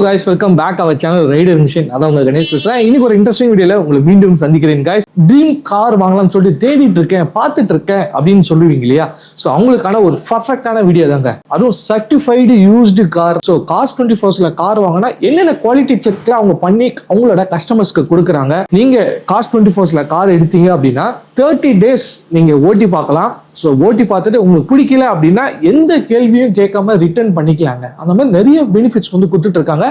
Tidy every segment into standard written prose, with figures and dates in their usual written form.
guys, welcome back our channel Raider Mission. அதான் உங்க கணேஷ் பேசுறேன். இன்னைக்கு ஒரு இன்ட்ரெஸ்டிங் வீடியோல உங்களை மீண்டும் சந்திக்கிறேன் guys. ட்ரீம் கார் வாங்கலாம்னு சொல்லிட்டு தேடிட்டு இருக்கேன், பார்த்துட்டு இருக்கேன் அப்படின்னு சொல்லுவீங்க இல்லையா? ஸோ அவங்களுக்கான ஒரு பர்ஃபெக்டான வீடியோ தாங்க. அதுவும் certified used car. So cars 24ல கார் வாங்கினா என்னென்ன குவாலிட்டி செக்ல அவங்க பண்ணி அவங்களோட கஸ்டமர்ஸ்க்கு கொடுக்குறாங்க. நீங்க கார்ஸ் 24ல கார் எடுத்தீங்க அப்படின்னா 30 days நீங்க ஓட்டி பார்க்கலாம். ஸோ ஓட்டி பார்த்துட்டு உங்களுக்கு பிடிக்கல அப்படின்னா எந்த கேள்வியும் கேட்காம ரிட்டர்ன் பண்ணிக்கலாங்க. அந்த மாதிரி நிறைய பெனிஃபிட்ஸ் வந்து கொடுத்துட்டு இருக்காங்க.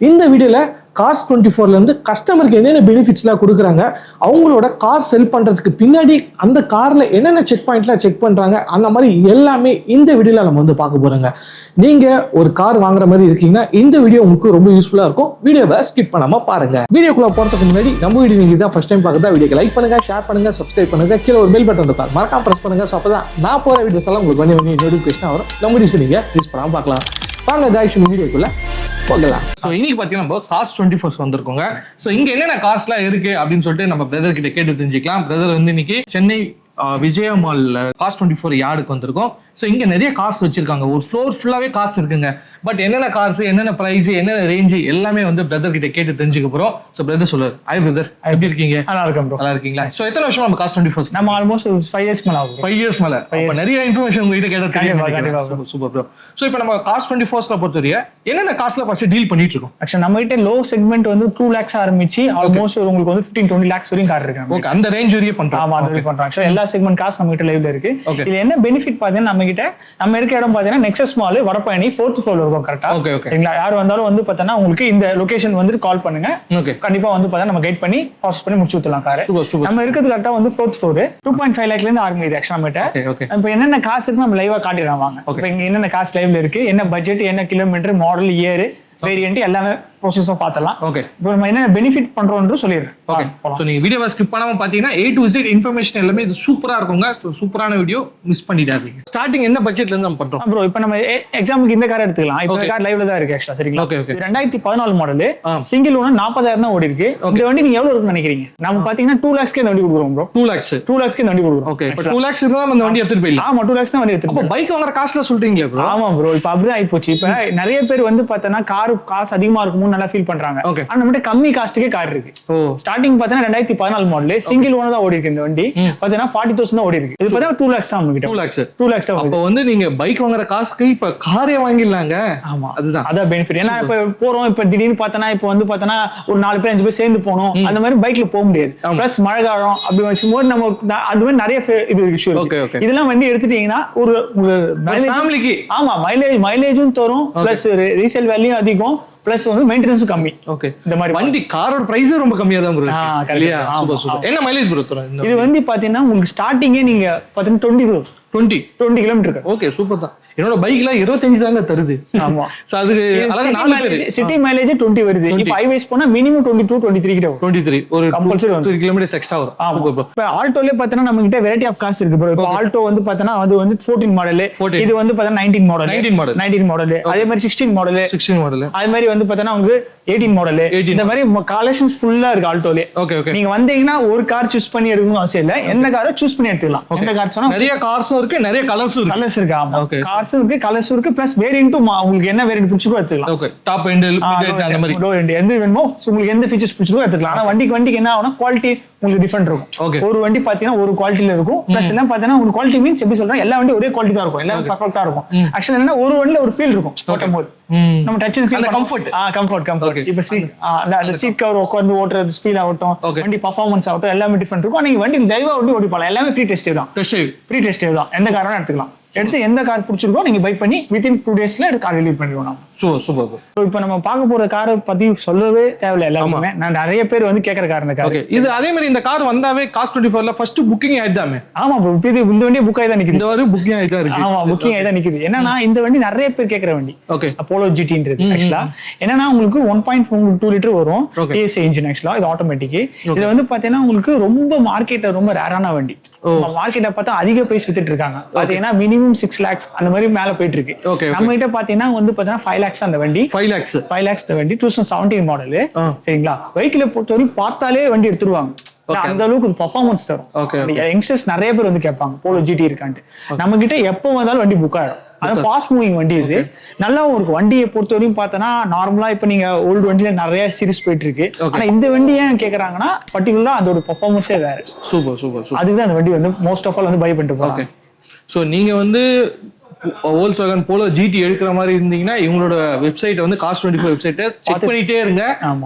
இந்த வீடியோல கார்ஸ் 24ல இருந்து கஸ்டமருக்கு என்னென்ன பெனிஃபிட்ஸ்லாம் கொடுக்குறாங்க, அவங்களோட கார் செல் பண்றதுக்கு பின்னாடி அந்த கார்ல என்னென்ன செக் பாயிண்ட்லாம் செக் பண்றாங்க, அந்த மாதிரி எல்லாமே இந்த வீடியோல நம்ம வந்து பார்க்க போறோங்க. நீங்க ஒரு கார் வாங்குற மாதிரி இருக்கீங்கன்னா இந்த வீடியோ உங்களுக்கு ரொம்ப யூஸ்ஃபுல்லா இருக்கும். வீடியோவை ஸ்கிப் பண்ணாம பாருங்க. வீடியோக்குள்ள போறதுக்கு முன்னாடி நம்ம வீடியோ நீங்க இதான் ஃபர்ஸ்ட் டைம் பார்க்குறதா வீடியோக்கு லைக் பண்ணுங்க, ஷேர் பண்ணுங்க, சப்ஸ்கிரைப் பண்ணுங்க, கீழே ஒரு பெல் பட்டன் இருக்கும் மறக்காம பிரஸ் பண்ணுங்க. ஸோ அப்பதான் நான் போற வீடியோஸ் எல்லாம் உங்களுக்கு வந்து நோட்டிஃபிகேஷன் வரும். நம்ம வீடியோஸ் நீங்க யூஸ் பண்ணாம பார்க்கலாம். வாங்க guys, இந்த வீடியோக்குள்ள போகலாம். ஸோ இன்னைக்கு பார்த்தீங்கன்னா நம்ம கார்ஸ் 24 வந்திருக்கோங்க. ஸோ இங்க என்னென்ன கார்ஸ்லாம் இருக்கு அப்படின்னு சொல்லிட்டு நம்ம பிரதர் கிட்ட கேட்டு தெரிஞ்சுக்கலாம். பிரதர் வந்து இன்னைக்கு சென்னை விஜயா மால் கார்ஸ் 24 யார்டுக்கு வந்திருக்கோம். ஸோ இங்க நிறைய கார்ஸ் வச்சிருக்காங்க. ஒரு ஃப்ளோர் ஃபுல்லாவே கார்ஸ் இருக்குங்க. பட் என்னென்ன கார்ஸ், என்னென்ன பிரைஸ், என்னென்ன ரேஞ்சு எல்லாமே வந்து பிரதர் கிட்ட கேட்டு தெரிஞ்சுக்க போறோம். ஸோ பிரதர் சொல்லுவார். ஹாய் பிரதர், எப்படி இருக்கீங்க? நல்லா இருக்கேன் ப்ரோ. நல்லா இருக்கீங்களா? ஸோ எத்தனை வருஷம் நம்ம கார்ஸ் 24? நம்ம ஆல்மோஸ்ட் 5 years மேல ஆகும். 5 years மேல. அப்ப நிறைய இன்ஃபர்மேஷன் உங்ககிட்ட கேட்டது. Super bro. ஸோ இப்போ நம்ம கார்ஸ் 24ல பொறுத்தவரைய என்னென்ன கார்ஸ்ல ஃபர்ஸ்ட் டீல் பண்ணிட்டு இருக்கோம்? ஆக்சுவலா நம்ம கிட்ட லோ செக்மெண்ட் வந்து 2 lakhs ஆரம்பிச்சு ஆல்மோஸ்ட் உங்களுக்கு வந்து 15-20 lakhs வரையும் கார் இருக்கு. ஓகே, அந்த ரேஞ்ச் வரையும் பண்றோம். ஆமா, அது பண்றோம். ஸோ எல்லா செக்மெண்ட் கார்ஸ் நம்ம கிட்ட லைவ்ல இருக்கு. இது என்ன பெனிஃபிட் பாத்தீங்கன்னா நம்ம கிட்ட நம்ம இருக்க இடம் பாத்தீங்கன்னா nexus mall Vadapalani 4th floor இருக்கும். கரெக்ட்டா? ஓகேங்களா? யார் வந்தாலும் வந்து பார்த்தா உங்களுக்கு இந்த லொகேஷன் வந்து கால் பண்ணுங்க. கண்டிப்பா வந்து பார்த்தா நம்ம கைட் பண்ணி ப்ராசஸ் பண்ணி முடிச்சு விடலாம் கார். நம்ம இருக்கிறது கரெக்ட்டா வந்து 4th floor 2.5 lakh ல இருந்து ஆரம்பிக்குது. ஆக்சுவலா நம்ம கிட்ட இப்போ என்னென்ன காசு இருக்கு நம்ம லைவா காட்டிடுறோம் வாங்க. இப்போ இங்க என்னென்ன காசு லைவ்ல இருக்கு, என்ன பட்ஜெட், என்ன கிலோமீட்டர், மாடல், இயர், வேரியன்ட் எல்லாமே ப்ரோசஸும் பார்த்தலாம். ஓகே, இப்போ நம்ம என்ன பெனிஃபிட் பண்றோம்னு சொல்லிடுறேன். ஓகே, சோ நீங்க வீடியோவை ஸ்கிப் பண்ணாம பாத்தீங்கன்னா A to Z இன்ஃபர்மேஷன் எல்லாமே இது சூப்பரா இருக்குங்க. சோ சூப்பரான வீடியோ மிஸ் பண்ணிடாதீங்க. ஸ்டார்டிங் என்ன பட்ஜெட்ல இருந்து நம்ம பண்றோம் ப்ரோ? இப்போ நம்ம எக்ஸாம்பிளுக்கு இந்த கார் எடுத்துக்கலாம். இப்போ இந்த கார் லைவ்ல தான் இருக்கு ஆக்சுவலா. சரிங்களா? இது 2014 மாடல், சிங்கிள் ஓனர் 40,000 தான் ஓடி இருக்கு. இந்த வண்டி நீங்க எவ்வளவு இருக்குன்னு நினைக்கிறீங்க? நம்ம பாத்தீங்கன்னா 2 lakhs இந்த வண்டி கொடுக்குறோம் ப்ரோ. 2 lakhs இந்த வண்டி கொடுக்குறோம். ஓகே, இப்போ 2 lakhs இருந்தா அந்த வண்டி எடுத்துட்டு போயிடலாம். ஆமா, 2 lakhs தான் வண்டி எடுத்துட்டு. அப்ப பைக் வாங்குற காஸ்ட்ல சொல்றீங்களா ப்ரோ? ஆமா ப்ரோ, இப்போ அப்படிதான் ஆயிப்போச்சு. இப்போ நிறைய பேர் வந்து பார்த்தனா கார் காசு அதிகமா இருக்கும்னு நல்லா ஃபீல் பண்றாங்க. ஆனா நம்ம கம்மி காஸ்ட்டுக்கே கார் இருக்கு. ஸ்டார்டிங் பார்த்தா 2014 மாடல் சிங்கிள் ஓனர் தான் ஓடி இருக்கு. இந்த வண்டி பார்த்தா 40,000 தான் ஓடி இருக்கு. இது பார்த்தா 2 lakhs தான் நம்ம கிட்ட. 2 lakhs தான். அப்ப வந்து நீங்க பைக் வாங்குற காசுக்கு இப்ப காரே வாங்கிடலாங்க. ஆமா, அதான் பெனிஃபிட். ஏன்னா இப்ப போறோம், இப்ப திடீர்னு பார்த்தனா இப்போ வந்து பார்த்தனா ஒரு 4 பேர் 5 பேர் சேர்ந்து போனோம், அந்த மாதிரி பைக்ல போக முடியாது. பிளஸ் மழை காலம் அப்படி வச்சும்போது நம்ம அது மாதிரி நிறைய இது இஷ்யூ இருக்கு. இதெல்லாம் வண்டி எடுத்துட்டீங்கன்னா ஒரு ஃபேமிலிக்கு ஆமா மைலேஜும் தரும், பிளஸ் ரீசேல் வேல்யூ அதிகம், பிளஸ் வந்து மெயின்டெனன்ஸும் கம்மி. ஓகே, இந்த மாதிரி வண்டி காரோட பிரைஸ் ரொம்ப கம்மியா தான் இருக்கு. என்ன மைலேஜ் ப்ரோ தரும் இது வந்து பாத்தீங்கன்னா உங்களுக்கு ஸ்டார்டிங்கே நீங்க பாத்தீங்கன்னா 20 கிலோமீட்டர். ஓகே, சூப்பர் தான். என்னோட பைக்ல 25 தாங்க தருது. ஆமா, சோ அது அழகா 4 பேர் சிட்டி மைலேஜ் 20 வருது. இப்போ ஹைவேஸ் போனா மினிமம் 22-23 கிட்ட வரும். 23 ஒரு கம்பல்சரி 2 கிலோமீட்டர்ஸ் எக்ஸ்ட்ரா வரும். Super bro. இப்போ ஆல்டோல பாத்தீங்கன்னா நம்ம கிட்ட வெரைட்டி ஆஃப் கார்ஸ் இருக்கு ப்ரோ. இப்போ ஆல்டோ வந்து பாத்தீங்கன்னா அது வந்து 14 மாடல், இது வந்து பாத்தீங்கன்னா 19 மாடல், அதே மாதிரி 16 மாடல், அதே மாதிரி வந்து பாத்தீங்கன்னா உங்களுக்கு 18 மாடல். இந்த மாதிரி கலெக்ஷன்ஸ் ஃபுல்லா இருக்கு ஆல்டோல. ஓகே, நீங்க வந்தீங்கன்னா ஒரு கார் சூஸ் பண்ணி எடுக்கணும்னு அவசியம் இல்ல, எந்த காரை சூஸ் பண்ணி எடுத்துக்கலாம். எந்த கார் சொன்னா நிறைய கார்ஸ் இருக்கு, நிறைய கலர்ஸ் இருக்கு. ஆமா, கார்ஸ் இருக்கு, கலர்ஸ் இருக்கு, பிளஸ் வேரியன்ட்டும் உங்களுக்கு என்ன வேரியன்ட் பிடிச்சிருக்கோ எடுத்துக்கலாம். ஓகே, டாப் எண்ட், மிட் அந்த மாதிரி லோ எண்ட் எந்த வேணுமோ உங்களுக்கு எந்த ஃபீச்சர்ஸ் பிடிச்சிருக்கோ எடுத்துக்கலாம். ஆனா வண்டிக்கு என்ன ஆகும்னா குவாலிட்டி உங்களுக்கு டிஃபரெண்ட் இருக்கும். ஒரு வண்டி பாத்தீங்கன்னா ஒரு குவாலிட்டில இருக்கும், பிளஸ் எல்லாம் பாத்தீங்கன்னா ஒரு குவாலிட்டி மீன்ஸ் எப்படி சொல்றேன், எல்லா வண்டி ஒரே குவாலிட்டி தான் இருக்கும், எல்லாம் பர்ஃபெக்ட்டா இருக்கும். ஆக்சுவலா என்னன்னா ஒரு வண்டில ஒரு ஃபீல் இருக்கும் ஓட்டும்போது. நம்ம டச் அண்ட் ஃபீல் கம்ஃபர்ட். இப்போ சீட் கவர் உட்கார்ந்து ஓட்டுறது ஃபீல் ஆகட்டும், வண்டி பர்ஃபார்மன்ஸ் ஆகட்டும், எல்லாமே டிஃபரெண்ட் இருக்கும். நீங்க வண்டி லைவா ஓட்டி போகலாம். எல்லாமே ஃப்ரீ டெஸ்ட் தான். எந்த காரும் எடுத்துக்கலாம். எடுத்து எந்த கார் பிடிச்சிருக்கோ நீங்க பைக் பண்ணி வித்தின் 2 daysல கார் டெலிவரி பண்ணிடுவோம். சூப்பர். இப்போ நம்ம பார்க்க போற காரை பத்தி சொல்லவே தேவையில்லை. எல்லாருமே நான் நிறைய பேர் வந்து கேட்கற கார் இந்த கார். இது அதே மாதிரி இந்த கார் வந்தாவே காஸ்ட் 24ல ஃபர்ஸ்ட் புக்கிங் ஆயிடுதாமே. ஆமா ப்ரோ, இது இந்த வண்டி புக் ஆயி தான் நிக்குது. இந்த வரை புக்கிங் ஆயி தான் இருக்கு. ஆமா, புக்கிங் ஆயி தான் நிக்குது. என்னன்னா இந்த வண்டி நிறைய பேர் கேட்கற வண்டி. ஓகே, அப்போலோ ஜிடின்றது ஆக்சுவலா என்னன்னா உங்களுக்கு 1.2 லிட்டர் வரும் டிஎஸ்ஐ இன்ஜின். ஆக்சுவலா இது ஆட்டோமேட்டிக். இது வந்து பாத்தீங்கன்னா உங்களுக்கு ரொம்ப மார்க்கெட்ல ரொம்ப ரேரான வண்டி. மார்க்கெட்டை பார்த்தா அதிக பிரைஸ் வித்துட்டு இருக்காங்க. பாத்தீங்கன்னா மினிமம் 6 lakhs அந்த மாதிரி மேல போயிட்டு இருக்கு. நம்ம கிட்ட பாத்தீங்கன்னா வந்து பாத்தீங்கன்னா 5 lakhs அந்த வண்டி. 5 lakhs இந்த வண்டி 2017 மாடல். சரிங்களா? வெஹிக்கிளை பொறுத்தவரை பார்த்தாலே வண்டி எடுத்துருவாங்க. அந்த அளவுக்கு பர்ஃபார்மன்ஸ் தரும். யங்ஸ்டர்ஸ் நிறைய பேர் வந்து கேட்பாங்க போலோ ஜிடி இருக்கான்ட்டு. நம்ம கிட்ட எப்போ வந்தாலும் வண்டி புக் ஆயிடும். அது ஃபாஸ்ட் மூவிங் வண்டி இது, நல்லாவும் இருக்கு. வண்டியை பொறுத்த வரையும் பார்த்தோன்னா நார்மலா இப்ப நீங்க ஓல்டு வண்டியில நிறைய சீரிஸ் போயிட்டு இருக்கு. ஆனா இந்த வண்டி ஏன் கேக்குறாங்கன்னா பர்டிகுலரா அதோட பெர்ஃபார்மன்ஸே வேற. சூப்பர். அதுதான் அந்த வண்டி வந்து மோஸ்ட் ஆஃப் ஆல் வந்து பை பண்ணிட்டு போறாங்க. ஸோ நீங்க வந்து Volkswagen போலோ GT எடுக்கிற மாதிரி இருந்தீங்கன்னா இவங்களோட வெப்சைட் வந்து Cars24 வெப்சைட்டை செக் பண்ணிட்டே இருங்க.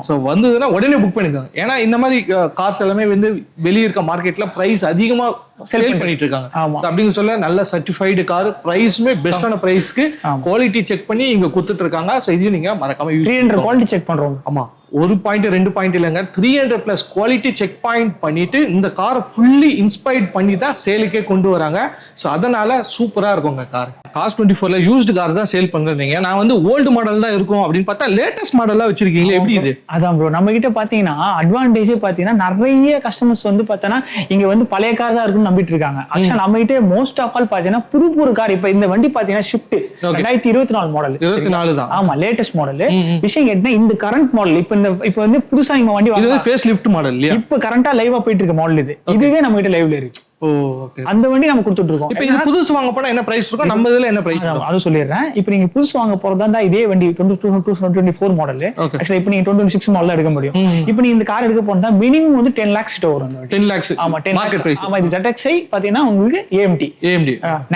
ஸோ வந்ததுன்னா உடனே புக் பண்ணிக்கோங்க. ஏன்னா இந்த மாதிரி கார்ஸ் எல்லாமே வந்து வெளியே இருக்க மார்க்கெட்ல பிரைஸ் அதிகமா சேல் பண்ணிட்டு இருக்காங்க. அப்படின்னு சொல்ல நல்ல சர்டிஃபைடு கார், பிரைஸுமே பெஸ்டான பிரைஸ்க்கு குவாலிட்டி செக் பண்ணி இங்க கொடுத்துட்டு இருக்காங்க. ஸோ இதையும் நீங்க மறக்காம 300 குவாலிட்டி செக் பண்றோம். ஆமா, 1 பாயிண்ட் 2 பாயிண்ட் இல்லைங்க, 300+ குவாலிட்டி செக் பாயிண்ட் பண்ணிட்டு இந்த காரை ஃபுல்லி இன்ஸ்பைர்ட் பண்ணி தான் சேலுக்கே கொண்டு வராங்க. ஸோ அதனால சூப்பரா இருக்குங்க கார். Cars24ல யூஸ்டு கார் தான் சேல் பண்றீங்க. நான் வந்து ஓல்டு மாடல் தான் இருக்கும் அப்படின்னு பார்த்தா லேட்டஸ்ட் மாடலா வச்சிருக்கீங்க. எப்படி இது? அதான் ப்ரோ, நம்ம கிட்ட பாத்தீங்கன்னா அட்வான்டேஜே பாத்தீங்கன்னா நிறைய கஸ்டமர்ஸ் வந்து பார்த்தோன்னா இங்க வந்து பழைய கார் தான் இருக்குன்னு நம்பிட்டு இருக்காங்க. ஆக்சுவலா நம்ம கிட்ட மோஸ்ட் ஆஃப் ஆல் பாத்தீங்கன்னா புது கார். இப்ப இந்த வண்டி பாத்தீங்கன்னா ஷிஃப்ட் 2024 மாடல். 24 தான். ஆமா, லேட்டஸ்ட் மாடல். விஷயம் கேட்டீங்கன்னா இந்த கரண்ட் மாடல் இப்ப வந்து புதுசா நீங்க வண்டி வாங்க, ஃபேஸ் லிஃப்ட் மாடல் இல்லையா? இப்ப கரண்டா லைவா போயிட்டு இருக்க மாடல் இது. இதுவே நம்ம கிட்ட லைவ்ல இருக்கு. அந்த வண்டி நம்ம கொடுத்துட்டு இருக்கோம். இப்போ இது புதுசு வாங்க போனா என்ன பிரைஸ் இருக்கும்? நம்ம இதுல என்ன பிரைஸ்? அது சொல்லிடுறேன். இப்போ நீங்க புதுசு வாங்க போறதா இதே வண்டி 2024 மாடல். ஆக்சுவலா இப்போ நீங்க 2026 மாடல் எடுக்க முடியும். இப்போ நீங்க இந்த கார் எடுக்க போனா மினிமம் வந்து 10 lakhs கிட்ட வரும். 10 lakhs. ஆமா, 10 lakhs. ஆமா, இது ZXi பாத்தீங்கன்னா உங்களுக்கு AMT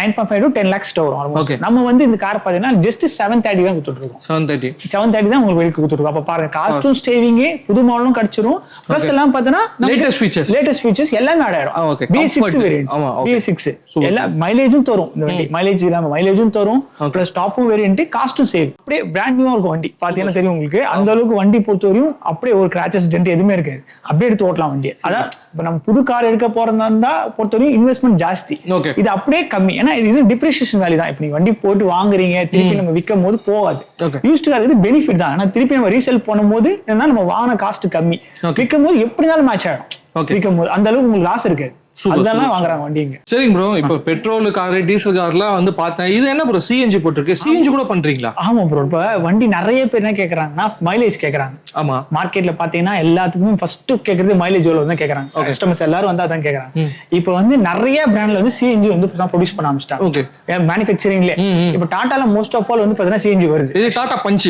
9.5 to 10 lakhs கிட்ட வரும். நம்ம வந்து இந்த கார் பாத்தீங்கன்னா ஜஸ்ட் 730 தான் கொடுத்துட்டு இருக்கோம். 730 தான் உங்களுக்கு வெளிய கொடுத்துட்டு இருக்கோம். அப்ப பாருங்க, காஸ்டும் ஸ்டேவிங் புது மாடலும் கிடைச்சிரும். பிளஸ் எல்லாம் பாத்தீங்கன்னா லேட்டஸ்ட் ஃபீச்சர்ஸ் எல்லாமே ஆட் ஆயிடும். B6 வேரியன்ட், B6 எல்லா மைலேஜும் தரும். இந்த வண்டி மைலேஜ் இல்லாம மைலேஜும் தரும், பிளஸ் டாப்பும் வேரியன்ட், காஸ்டும் சேவ். அப்படியே பிராண்ட் நியூவா இருக்கும் வண்டி. பாத்தீங்கன்னா தெரியும் உங்களுக்கு. அந்த அளவுக்கு வண்டி பொறுத்தவரையும் அப்படியே ஒரு கிராச்சஸ் டென்ட் எதுவுமே இருக்காது. அப்படியே எடுத்து ஓட்டலாம் வண்டி. அதான் இப்ப நம்ம புது கார் எடுக்க போறதா இருந்தா பொறுத்தவரையும் இன்வெஸ்ட்மெண்ட் ஜாஸ்தி, இது அப்படியே கம்மி. ஏன்னா இது டிப்ரிசியேஷன் வேல்யூ தான். இப்ப நீங்க வண்டி போட்டு வாங்குறீங்க, திருப்பி நம்ம விற்கும் போது போகாது. யூஸ்டு கார் இது பெனிஃபிட் தான். ஆனா திருப்பி நம்ம ரீசேல் பண்ணும்போது என்னன்னா நம்ம வாங்கின காஸ்ட் கம்மி, விற்கும் போது எப்படி இருந்தாலும் மேட்ச் ஆகும். விற்கும் போது அந்த அளவுக்கு உங்களுக்கு லாஸ் இருக்காது. அதெல்லாம் வாங்குறாங்க வண்டிங்க. சரிங்க ப்ரோ, இப்போ பெட்ரோல் கார், டீசல் கார்லாம் வந்து பார்த்தேன். இது என்ன ப்ரோ சிஎன்ஜி போட்டுருக்கு? சிஎன்ஜி கூட பண்றீங்களா? ஆமா ப்ரோ. இப்போ வண்டி நிறைய பேர் என்ன கேக்குறாங்கன்னா மைலேஜ் கேக்குறாங்க. ஆமா, மார்க்கெட்ல பாத்தீங்கன்னா எல்லாத்துக்கும் ஃபர்ஸ்ட் கேக்குறது மைலேஜ் எவ்வளவு தான் கேக்குறாங்க. கஸ்டமர்ஸ் எல்லாரும் வந்து அதான் கேக்குறாங்க. இப்போ வந்து நிறைய பிராண்ட்ல வந்து சிஎன்ஜி வந்து ப்ரொடியூஸ் பண்ண ஆரம்பிச்சிட்டாங்க. ஓகே, மேனுஃபேக்சரிங்ல இப்போ டாடால மோஸ்ட் ஆஃப் ஆல் வந்து பாத்தீங்கன்னா சிஎன்ஜி வருது. இது டாடா பஞ்ச்.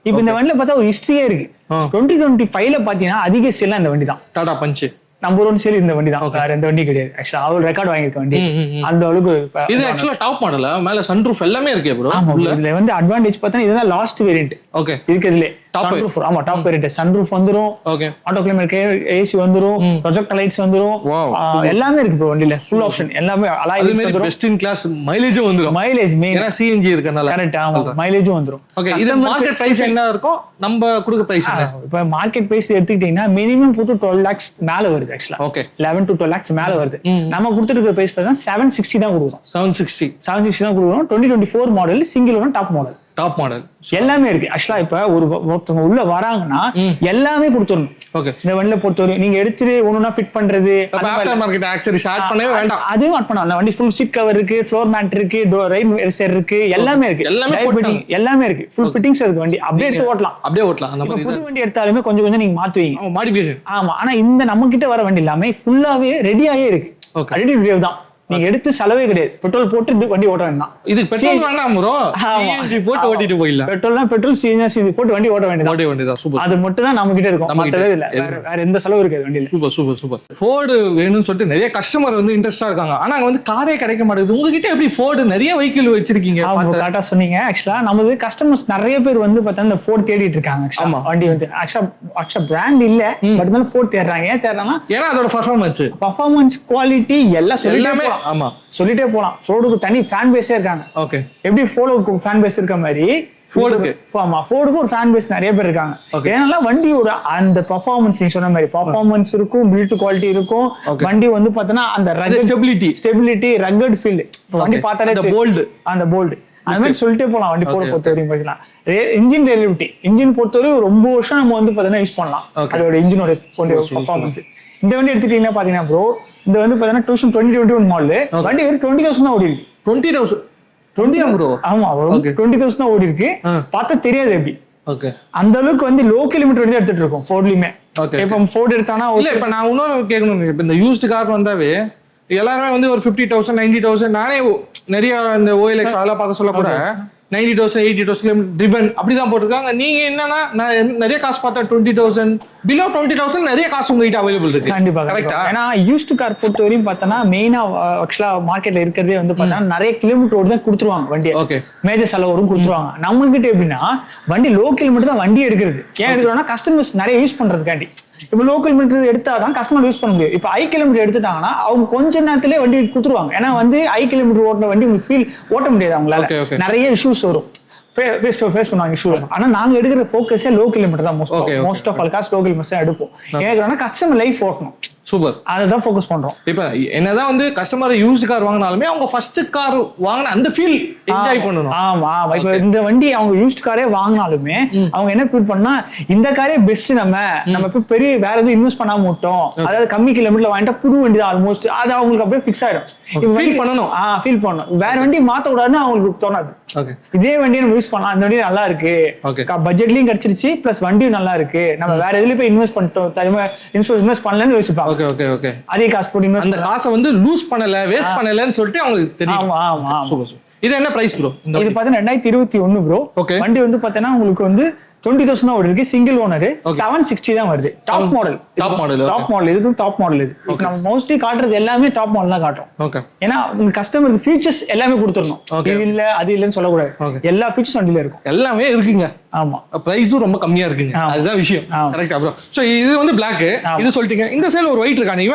இப்போ இந்த வண்டியில பார்த்தா ஒரு ஹிஸ்டரியே இருக்கு. 2025ல பாத்தீங்கன்னா அதிக சேல் இந்த வண்டி தான். டாடா பஞ்ச் நம்பர் 1 சேல் இந்த வண்டி தான். வேற எந்த வண்டி கிடையாது. ஆக்சுவலா அவள் ரெக்கார்ட் வாங்கியிருக்க வண்டி. அந்த அளவுக்கு இது ஆக்சுவலா டாப் மாடல். மேல சன்ரூஃப் எல்லாமே இருக்கு ப்ரோ. இதுல வந்து அட்வான்டேஜ் பார்த்தா இதுதான் லாஸ்ட் வேரியன்ட். ஓகே, இருக்குதுல சன்ரூஃப். ஆமா, டாப் வேரியன்ட். சன்ரூஃப் வந்துரும். ஓகே, ஆட்டோ கிளைமேட், ஏசி வந்துரும், ப்ரொஜெக்டர் லைட்ஸ் வந்துரும். எல்லாமே இருக்கு ப்ரோ வண்டியில. ஃபுல் ஆப்ஷன் எல்லாமே. அலாய் வீல்ஸ் வந்துரும். பெஸ்ட் இன் கிளாஸ் மைலேஜும் வந்துரும். மைலேஜ் மெயின், ஏனா சிஎன்ஜி இருக்கனால. கரெக்ட். ஆமா, மைலேஜும் வந்துரும். ஓகே, இது மார்க்கெட் பிரைஸ் என்ன இருக்கும்? நம்ம கொடுக்க பிரைஸ் என்ன? இப்போ மார்க்கெட் பிரைஸ் எடுத்துக்கிட்டீங்கன்னா மினிமம் 2 lakhs மேல வருது. ஆக்சுவலா ஓகே, 11 to 12 lakhs மேல வருது. நம்ம கொடுத்துட்டு இருக்க பிரைஸ் பார்த்தா 760 தான் கொடுக்குறோம். 760 தான் கொடுக்குறோம். 2024 model, single own, top model. எல்லாமே இருக்கு. ஆக்சுவலா இப்ப ஒருத்தவங்க உள்ள வராங்கன்னா எல்லாமே கொடுத்துடணும். ஓகே, இந்த வண்டியில பொறுத்தவரை நீங்க எடுத்துட்டு ஒண்ணுனா ஃபிட் பண்றது, ஆஃப்டர் மார்க்கெட் ஆக்சஸரிஸ் ஆட் பண்ணவே வேண்டாம். அதுவும் ஆட் பண்ணலாம். வண்டி ஃபுல் சீட் கவர் இருக்கு, ஃப்ளோர் மேட் இருக்கு, ரைட் சைடு இருக்கு, எல்லாமே இருக்கு. எல்லாமே இருக்கு. ஃபுல் ஃபிட்டிங்ஸ் இருக்கு. வண்டி அப்படியே எடுத்து ஓட்டலாம். அந்த புது வண்டி எடுத்தாலுமே கொஞ்சம் நீங்க மாத்துவீங்க, மாடிஃபிகேஷன். ஆமா, ஆனா இந்த நம்ம கிட்ட வர வண்டி எல்லாமே ஃபுல்லாவே ரெடியாவே இருக்கு. ரெடி டு டிரைவ் தான். நீங்க எடுத்து செலவே கிடையாது. பெட்ரோல் போட்டு வண்டி ஓட்ட வேண்டாம். இது பெட்ரோல் வேண்டாம் ப்ரோ, சிஎன்ஜி போட்டு ஓட்டிட்டு போயிடலாம். பெட்ரோல் சிஎன்ஜி போட்டு வண்டி ஓட்ட வேண்டியது. சூப்பர். அது மட்டும் தான் நம்ம கிட்ட இருக்கும். மத்தவே இல்ல. வேற எந்த செலவும் இருக்காது வண்டியில. சூப்பர். ஃபோர்டு வேணும்னு சொல்லிட்டு நிறைய கஸ்டமர் வந்து இன்ட்ரெஸ்டா இருக்காங்க. ஆனா அங்க வந்து காரே கிடைக்க மாட்டேங்குது. உங்ககிட்ட எப்படி ஃபோர்டு நிறைய வெஹிக்கிள் வச்சிருக்கீங்க? கரெக்டா சொன்னீங்க. ஆக்சுவலா நமது கஸ்டமர்ஸ் நிறைய பேர் வந்து பார்த்தா இந்த ஃபோர்ட் தேடிட்டு இருக்காங்க. வண்டி வந்து ஆக்சுவலா பிராண்ட் இல்ல, பட் இருந்தாலும் ஃபோர்ட் தேடுறாங்க. ஏன் தேடுறாங்கன்னா ஏன்னா அதோட பர்ஃபார்மன்ஸ் குவாலிட்டி எல்லாம் எல்லாமே. ஆமா, சொல்லிட்டே போலாம். ஃபோர்டுக்கு தனி ஃபேன் பேஸே இருக்காங்க. ஓகே, எப்படி ஃபோர்டுக்கு ஃபேன் பேஸ் இருக்க மாதிரி ஃபோர்டுக்கு ஒரு ஃபேன் பேஸ் நிறைய பேர் இருக்காங்க. ஏன்னா வண்டியோட அந்த பெர்ஃபார்மன்ஸ் நீங்க சொன்ன மாதிரி பெர்ஃபார்மன்ஸ் இருக்கும், பில்ட் குவாலிட்டி இருக்கும். வண்டி வந்து பார்த்தோன்னா அந்த ஸ்டெபிலிட்டி, ரக்கட் ஃபீல். வண்டி பார்த்தாலே அந்த போல்டு அந்த மாதிரி சொல்லிட்டே போலாம். வண்டி ஃபோர்டு பொறுத்த வரைக்கும் பேசலாம். இன்ஜின் ரிலேட்டிவிட்டி, இன்ஜின் பொறுத்த வரைக்கும் ரொம்ப வருஷம் நம்ம வந்து பார்த்தீங்கன்னா யூஸ் பண்ணலாம். அதோட இன்ஜினோட பெர்ஃபார்மன்ஸ். இந்த வண்டி எடுத்துட்டீங்கன்னா பாத்தீங்கன்னா ப்ரோ, இந்த வந்து பாத்தீங்கன்னா 2021 மாடல். வண்டி வெறும் 20,000 தான் ஓடி இருக்கு. 20,000 ப்ரோ? ஆமா, 20,000 தான் ஓடி இருக்கு. பார்த்தா தெரியாது எப்படி ஓகே. அந்த அளவுக்கு வந்து லோ கிலோமீட்டர் வந்து எடுத்துட்டு இருக்கோம் ஃபோர்ட்லயுமே. ஓகே. இப்போ ஃபோர்ட் எடுத்தானா இல்ல இப்ப நான் இன்னொரு கேட்கணும், இப்ப இந்த யூஸ்டு கார் வந்தாவே எல்லாருமே வந்து ஒரு 50,000 90,000, நானே நிறைய இந்த OLX அதெல்லாம் பார்க்க சொல்ல கூட 90,000 80,000 ரிபன் அப்படிதான் போட்டிருக்காங்க. நீங்க என்னன்னா நான் நிறைய காசு பார்த்தா 20,000 பிலோ 20,000 நிறைய காசு உங்ககிட்ட அவைலபிள் இருக்கு. கண்டிப்பா கரெக்டா? ஏன்னா யூஸ்டு கார் பொறுத்த வரையும் பார்த்தோன்னா மெயினா ஆக்சுவலா மார்க்கெட்ல இருக்கிறதே வந்து பார்த்தோன்னா நிறைய கிலோமீட்டர் தான் கொடுத்துருவாங்க வண்டியை. ஓகே. மேஜர் செலவரும் கொடுத்துருவாங்க. நம்ம கிட்ட எப்படின்னா வண்டி லோ கிலோமீட்டர் தான் வண்டி எடுக்கிறது. ஏன் எடுக்கிறோம்னா கஸ்டமர்ஸ் நிறைய யூஸ் பண்றதுக்காண்டி. இப்போ லோ கிலோமீட்டர் எடுத்தாதான் கஸ்டமர் யூஸ் பண்ண முடியும். இப்போ ஹை கிலோமீட்டர் எடுத்துட்டாங்கன்னா அவங்க கொஞ்ச நேரத்திலே வண்டி கொடுத்துருவாங்க. ஏன்னா வந்து ஹை கிலோமீட்டர் ஓட்டுற வண்டி உங்களுக்கு ஃபீல் ஓட்ட முடியாது அவங்களால. நிறைய இஷ்யூஸ் வரும், ஃபேஸ் பண்ணுவாங்க இஷ்யூ. ஆனா நாங்க எடுக்கிற ஃபோக்கஸே லோ கிலோமீட்டர் தான். Most of all cost low kilometre தான் எடுப்போம். ஏன்னா கஸ்டமர் லைஃப் ஓட்டணும். சூப்பர். அதுதான் ஃபோக்கஸ் பண்றோம். இப்ப என்னதான் வந்து கஸ்டமர் யூஸ்டு கார் வாங்கினாலுமே அவங்க ஃபர்ஸ்ட் கார் வாங்கின அந்த ஃபீல் என்ஜாய் பண்ணணும். ஆமா. இப்ப இந்த வண்டி அவங்க யூஸ்டு காரே வாங்கினாலுமே அவங்க என்ன ஃபீல் பண்ணா இந்த காரே பெஸ்ட், நம்ம இப்ப பெரிய வேற எதுவும் இன்வெஸ்ட் பண்ணாம விட்டோம், அதாவது கம்மி கிலோமீட்டர்ல வாங்கிட்டா புது வண்டி தான் ஆல்மோஸ்ட், அது அவங்களுக்கு அப்படியே ஃபிக்ஸ் ஆயிடும். ஃபீல் பண்ணணும். ஃபீல் பண்ணணும். வேற வண்டி மாத்த கூடாதுன்னு அவங்களுக்கு தோணாது. இதே வண்டியை நம்ம யூஸ் பண்ணலாம், இந்த வண்டி நல்லா இருக்கு, பட்ஜெட்லயும் கிடைச்சிருச்சு, பிளஸ் வண்டியும் நல்லா இருக்கு, நம்ம வேற எதுல போய் இன்வெஸ்ட் பண்ணிட்டோம் இன்வெஸ்ட் பண்ணலன்னு யோசிப்பாங்க. அதே காசு போட்டு அந்த காசை வந்து லூஸ் பண்ணல, வேஸ்ட் பண்ணலன்னு சொல்லிட்டு அவங்களுக்கு தெரியும். இது என்ன பிரைஸ் ப்ரோ? இது பாத்தீங்கன்னா 2021 ப்ரோ. வண்டி வந்து பாத்தீங்கன்னா உங்களுக்கு வந்து 20,000 தான் இருக்கு. சிங்கிள் ஓனர் 760 தான் வருது. Top model. இதுக்கு டாப் மாடல். இது நம்ம மோஸ்ட்லி காட்டுறது எல்லாமே டாப் மாடல் தான் காட்டும். ஏன்னா உங்க கஸ்டமருக்கு ஃபீச்சர்ஸ் எல்லாமே கொடுத்துடணும். இது இல்ல அது இல்லன்னு சொல்லக்கூடாது. எல்லா ஃபீச்சர்ஸ் வண்டியில இருக்கும், எல்லாமே இருக்குங்க. ஆமா, பிரைஸும் ரொம்ப கம்மியா இருக்குங்க. அதுதான் விஷயம். கரெக்ட்டா ப்ரோ? சோ இது வந்து Black, இது சொல்லிட்டீங்க. இந்த சைடுல ஒரு ஒயிட் இருக்கானே,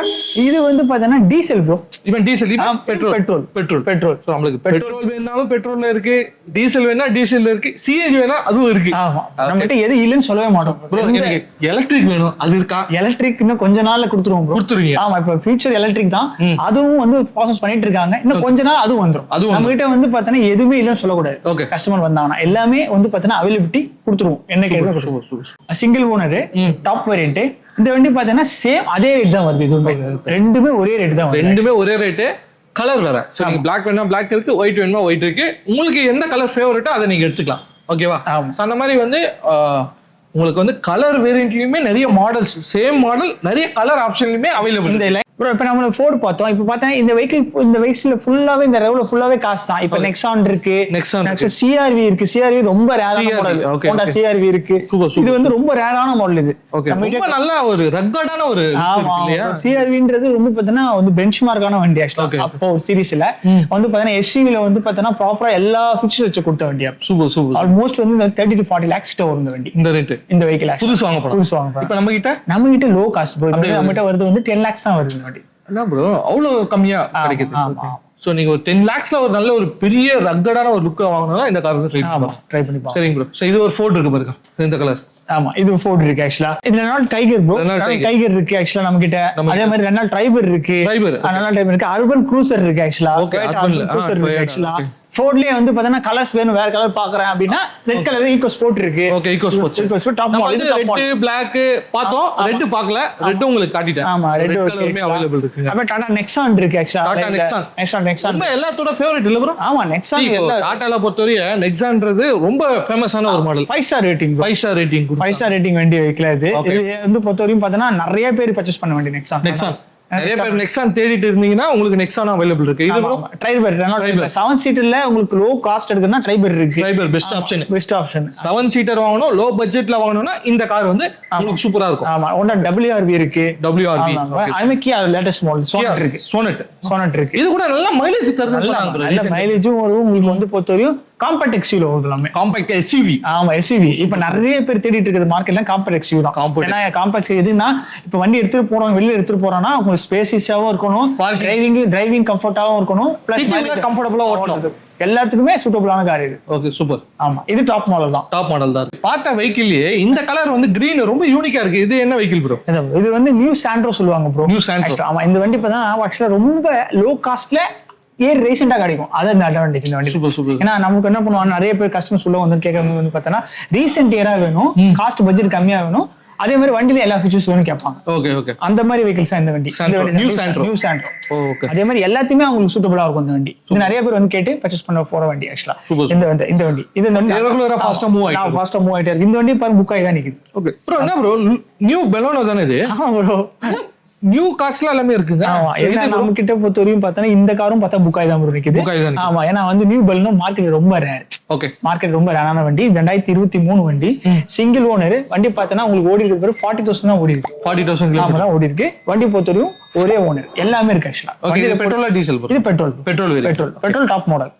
இது வந்து பாத்தீங்கன்னா டீசல் ப்ரோ. இவன் டீசல், இவன் பெட்ரோல். சோ நமக்கு பெட்ரோல் வேணாலும் பெட்ரோல்ல இருக்கு, டீசல் வேணா டீசல்ல இருக்கு, சிஎன்ஜி வேணா அதுவும் இருக்கு. ஆமா, நம்மகிட்ட எது இல்லன்னு சொல்லவே மாட்டோம் ப்ரோ. எனக்கு எலக்ட்ரிக் வேணும், அது இருக்கா? எலக்ட்ரிக் இன்னும் கொஞ்ச நாள்ல கொடுத்துருவோம் ப்ரோ. கொடுத்துருவீங்க? ஆமா, இப்ப ஃபியூச்சர் எலக்ட்ரிக் தான், அதுவும் வந்து ப்ராசஸ் பண்ணிட்டு இருக்காங்க. இன்னும் கொஞ்ச நாள் அதுவும் வந்துரும். நம்மகிட்ட வந்து பாத்தீங்கன்னா எதுவுமே இல்லன்னு சொல்லக்கூடாது. கஸ்டமர் வந்தாங்கன்னா எல்லாமே வந்து பாத்தீங்கன்னா அவைலபிலிட்டி கொடுத்துருவோம். என்ன கேட்க சிங்கிள் ஓனர் டாப் வேரியன்ட். இந்த வண்டி பாத்தீங்கன்னா சேம் அதே ரேட் தான் வருது. ரெண்டுமே ஒரே ரேட் தான், ரெண்டுமே ஒரே ரேட்டு. கலர் வேற. சோ நீங்க Black வேணும்னா Black இருக்கு, ஒயிட் வேணும்னா ஒயிட் இருக்கு. உங்களுக்கு எந்த கலர் ஃபேவரட்டோ அதை நீங்க எடுத்துக்கலாம். ஓகேவா? சோ அந்த மாதிரி வந்து உங்களுக்கு வந்து கலர் வேரியன்ட்லயுமே நிறைய மாடல்ஸ், சேம் மாடல் நிறைய கலர் ஆப்ஷன்லயுமே அவைலபிள். இந்த ப்ரோ இப்ப நம்ம ஃபோர்ட் பார்த்தோம். இப்ப பார்த்தா இந்த வெஹிக்கிள் ஃபுல்லாவே இந்த ரெவ்ல ஃபுல்லாவே காசு தான். இப்ப நெக்ஸான் இருக்கு, சிஆர்வி இருக்கு. சிஆர்வி ரொம்ப ரேரான மாடல். ஹோண்டா சிஆர்வி இருக்கு. இது வந்து ரொம்ப ரேரான மாடல். இது ரொம்ப நல்ல ஒரு ரக்கடான ஒரு இல்லையா? சிஆர்வின்றது வந்து பாத்தீங்கன்னா வந்து பெஞ்ச்மார்க்கான வண்டி. ஆக்சுவலா அப்போ சீரிஸ்ல வந்து பாத்தீங்கன்னா எஸ்யூவில வந்து பாத்தீங்கன்னா ப்ராப்பரா எல்லா ஃபீச்சர்ஸ் வச்சு கொடுத்த வண்டியா. சூப்பர். ஆல்மோஸ்ட் வந்து 30 to 40 lakhs வரும் இந்த வண்டி. இந்த ரேட் இந்த வெஹிக்கிள் புதுசு வாங்க போறோம். இப்ப நம்ம கிட்ட லோ காஸ்ட் ப்ரோ. நம்ம கிட்ட வருது வந்து 10 lakhs தான் வருது. என்ன ப்ரோ அவ்வளவு கம்மியா கிடைக்குது? சோ நீங்க ஒரு 10 lakhsல ஒரு நல்ல ஒரு பெரிய ரக்கடான ஒரு லுக் வாங்கணும்னா இந்த கார் ட்ரை பண்ணி பாருங்க. சரிங்க ப்ரோ. சோ இது ஒரு ஃபோர்ட் இருக்கு பாருங்க, இந்த கலர். ஆமா, இது ஃபோர்ட் இருக்கு. ஆக்சுவலா இதுல ரெனால்ட் டைகர் ப்ரோ. டைகர் இருக்கு ஆக்சுவலா நம்ம கிட்ட. அதே மாதிரி ரெனால்ட் ட்ரைபர் இருக்கு. ரெனால்ட் டைபர் இருக்கு. அர்பன் க்ரூசர் இருக்கு ஆக்சுவலா. அர்பன் க்ரூசர் இருக்கு ஆக்சுவலா. ஃபோர்ட்லயே வந்து பாத்தீங்கன்னா கலர்ஸ் வேணும், வேற கலர் பாக்குறேன் அப்படின்னா ரெட் கலர் ஈகோ ஸ்போர்ட் இருக்கு. Okay, eco sport top model. இது ரெட் Black பார்த்தோம், ரெட் பார்க்கல, ரெட் உங்களுக்கு காட்டிட்டேன். ஆமா, ரெட் கலர்மே அவேலபிள் இருக்கு. அப்ப டாடா நெக்ஸான் இருக்கு ஆக்சுவலா. டாடா நெக்ஸான் ரொம்ப எல்லாத்தோட ஃபேவரட் இல்ல ப்ரோ? ஆமா, நெக்ஸான் டாடால பொறுத்தவரை நெக்ஸான்றது ரொம்ப ஃபேமஸான ஒரு model. 5 star rating. 5 star rating வண்டி வைக்கல. இது வந்து பொறுத்தவரையும் பார்த்தீங்கன்னா நிறைய பேர் பர்ச்சேஸ் பண்ண வேண்டிய நெக்ஸான். நிறைய பேர் நெக்ஸான் தேடிட்டு இருந்தீங்கன்னா உங்களுக்கு நெக்ஸான் அவைலபிள் இருக்கு. இது ட்ரைபர் 7 சீட்டர்ல உங்களுக்கு லோ காஸ்ட் எடுக்கணும்னா ட்ரைபர் இருக்கு. Triber best option. 7 சீட்டர் வாங்கணும், லோ பட்ஜெட்ல வாங்கணும்னா இந்த கார் வந்து உங்களுக்கு சூப்பரா இருக்கும். ஆமா, Honda WRV இருக்கு. அதுமே Kia லேட்டஸ்ட் மாடல் சோனட் இருக்கு. இது கூட நல்ல மைலேஜ் தருதுன்னு சொன்னாங்க. நல்ல மைலேஜும் வரும் உங்களுக்கு. வந்து பொறுத்தவரையும் காம்பாக்ட் எக்ஸ்யூவி வருது எல்லாமே. Compact SUV. ஆமா, எஸ்யூவி. இப்ப நிறைய பேர் தேடிட்டு இருக்குது மார்க்கெட்ல காம்பாக்ட் எக்ஸ்யூவி தான். ஏன்னா காம்பாக்ட் எதுனா இப்ப வண்டி எடுத்துட்டு போறோம், வெளியில எடுத்துட்டு போறோம்னா உங்களுக்கு ஸ்பேசியஸாவும் இருக்கணும், டிரைவிங் கம்ஃபர்ட்டாவும் இருக்கணும், பிளஸ் கம்ஃபர்டபுளா ஓட்டணும். எல்லாத்துக்குமே சூட்டபிளான கார் இது. Okay, super. ஆமா, இது டாப் மாடல் தான். பார்த்த வெஹிக்கிள்லயே இந்த கலர் வந்து கிரீன் ரொம்ப யூனிக்கா இருக்கு. இது என்ன வெஹிக்கிள் ப்ரோ? இது வந்து நியூ சாண்ட்ரோ சொல்லுவாங்க ப்ரோ. நியூ சாண்ட்ரோ. ஆமா, இந்த வண்டி இப்பதான் ஆக்சுவலா ரொம்ப லோ காஸ்ட்ல ஏர் ரீசெண்டா கிடைக்கும். அது அந்த அட்வான்டேஜ் இந்த வண்டி. சூப்பர். ஏன்னா நமக்கு என்ன பண்ணுவாங்க, நிறைய பேர் கஸ்டமர்ஸ் உள்ள வந்து கேட்கறவங்க வந்து பார்த்தோன்னா ரீசெண்ட் இயரா வேணும், காஸ்ட் பட்ஜெட் கம்மியா வேணும், அதே மாதிரி வண்டியில எல்லா ஃபீச்சர்ஸ் வேணும் கேட்பாங்க. ஓகே. அந்த மாதிரி வெஹிக்கிள்ஸ் இந்த வண்டி. நியூ சாண்ட்ரோ. ஓகே. அதே மாதிரி எல்லாத்தையுமே அவங்களுக்கு சூட்டபிளா இருக்கும் இந்த வண்டி. இது நிறைய பேர் வந்து கேட்டு பர்ச்சேஸ் பண்ண போற வண்டி ஆக்சுவலா. இந்த வண்டி இது ரெகுலரா ஃபாஸ்டா மூவ் ஆயிட்டே இருக்கு. இந்த வண்டி பாருங்க புக் ஆகி தான் நிக்குது. Okay bro. என்ன ப்ரோ நியூ பெலோனோ தானே இது? ஆமா ப்ரோ, நியூ கார்ஸ்ல எல்லாமே இருக்குங்க. ஆமா, ஏன்னா நம்ம கிட்ட பொறுத்த வரையும் பார்த்தா இந்த காரும் பார்த்தா புக் ஆகி தான் ப்ரோ நிக்குது. ஆமா, ஏன்னா வந்து நியூ பெலோனோ மார்க்கெட் ரொம்ப ரேர். ஓகே, மார்க்கெட் ரொம்ப ரேரான வண்டி. 2023 வண்டி, சிங்கிள் ஓனர் வண்டி. பார்த்தனா உங்களுக்கு ஓடி இருக்கு 40,000 தான் ஓடி இருக்கு. 40,000 ஆமா தான் ஓடி இருக்கு. வண்டி பொறுத்தவரையும் ஒரே ஓனர், எல்லாமே இருக்கு ஆக்சுவலா. ஓகே, இது பெட்ரோலா டீசல்? இது petrol top model.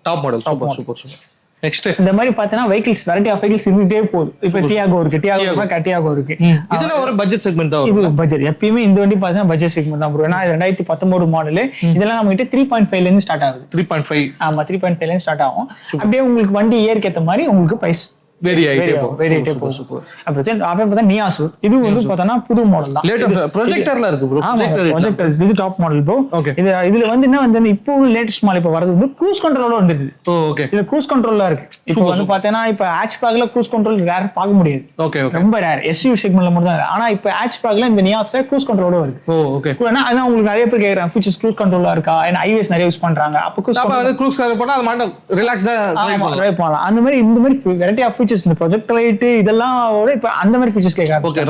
Super. Next இந்த மாதிரி பார்த்தனா வெஹிக்கிள்ஸ் வெரைட்டி ஆஃப் வெஹிக்கிள்ஸ் இருந்துட்டே போகுது. இப்போ டியாகோ இருக்கு, டியாகோ இருக்கு. இதெல்லாம் ஒரு பட்ஜெட் செக்மெண்ட் தான். இது பட்ஜெட் எப்பயுமே இந்த வண்டி பார்த்தா பட்ஜெட் செக்மெண்ட் தான் ப்ரோ. ஏன்னா 2019 மாடல். இதெல்லாம் நம்ம கிட்ட 3.5 ல இருந்து ஸ்டார்ட் ஆகுது. 3.5 ஆமா, 3.5 ல இருந்து ஸ்டார்ட் ஆகும். அப்படியே உங்களுக்கு வண்டி ஏருக்கு ஏத்த மாதிரி உங்களுக்கு பிரைஸ் வெரி ஆயிட்டே போகும். அப்புறம் நியாஸ், இது வந்து பார்த்தா புது மாடல் தான். லேட்டஸ்ட் ப்ரொஜெக்டர்ல இருக்கு ப்ரோ. ப்ரொஜெக்டர் இது டாப் மாடல் ப்ரோ. இதுல வந்து என்ன வந்து இப்போ லேட்டஸ்ட் மாடல் இப்போ வரது வந்து க்ரூஸ் கண்ட்ரோலோட வந்துருது. ஓகே, இது க்ரூஸ் கண்ட்ரோல்ல இருக்கு. இப்போ வந்து பார்த்தேன்னா இப்போ ஹேட்ச்பேக்ல க்ரூஸ் கண்ட்ரோல் ரேர் பார்க்க முடியாது. ஓகே, ரொம்ப ரேர். எஸ்யூவி செக்மெண்ட்ல மட்டும் தான். ஆனா இப்போ ஹேட்ச்பேக்ல இந்த நியாஸ்ல க்ரூஸ் கண்ட்ரோலோட வருது. ஓகே. ஏன்னா அதான் உங்களுக்கு நிறைய பேர் கேக்குறாங்க ஃபீச்சர்ஸ் க்ரூஸ் கண்ட்ரோலா இருக்கா, ஏன்னா ஐவேஸ் நிறைய யூஸ் பண்றாங்க. அப்போ க்ரூஸ் கண்ட்ரோல் போட்டா அது மட்டும் ரிலாக்ஸ்டா டிரைவ் பண்ணலாம். அந்த மாதிரி இந்த மாதிரி வெரைட்டி ஆஃப் ஃபீச்சர்ஸ் இந்த ப்ரொஜெக்டர் இதெல்லாம் இப்ப அந்த மாதிரி ஃபீச்சர்ஸ் கேட்காங்க. ஓகே,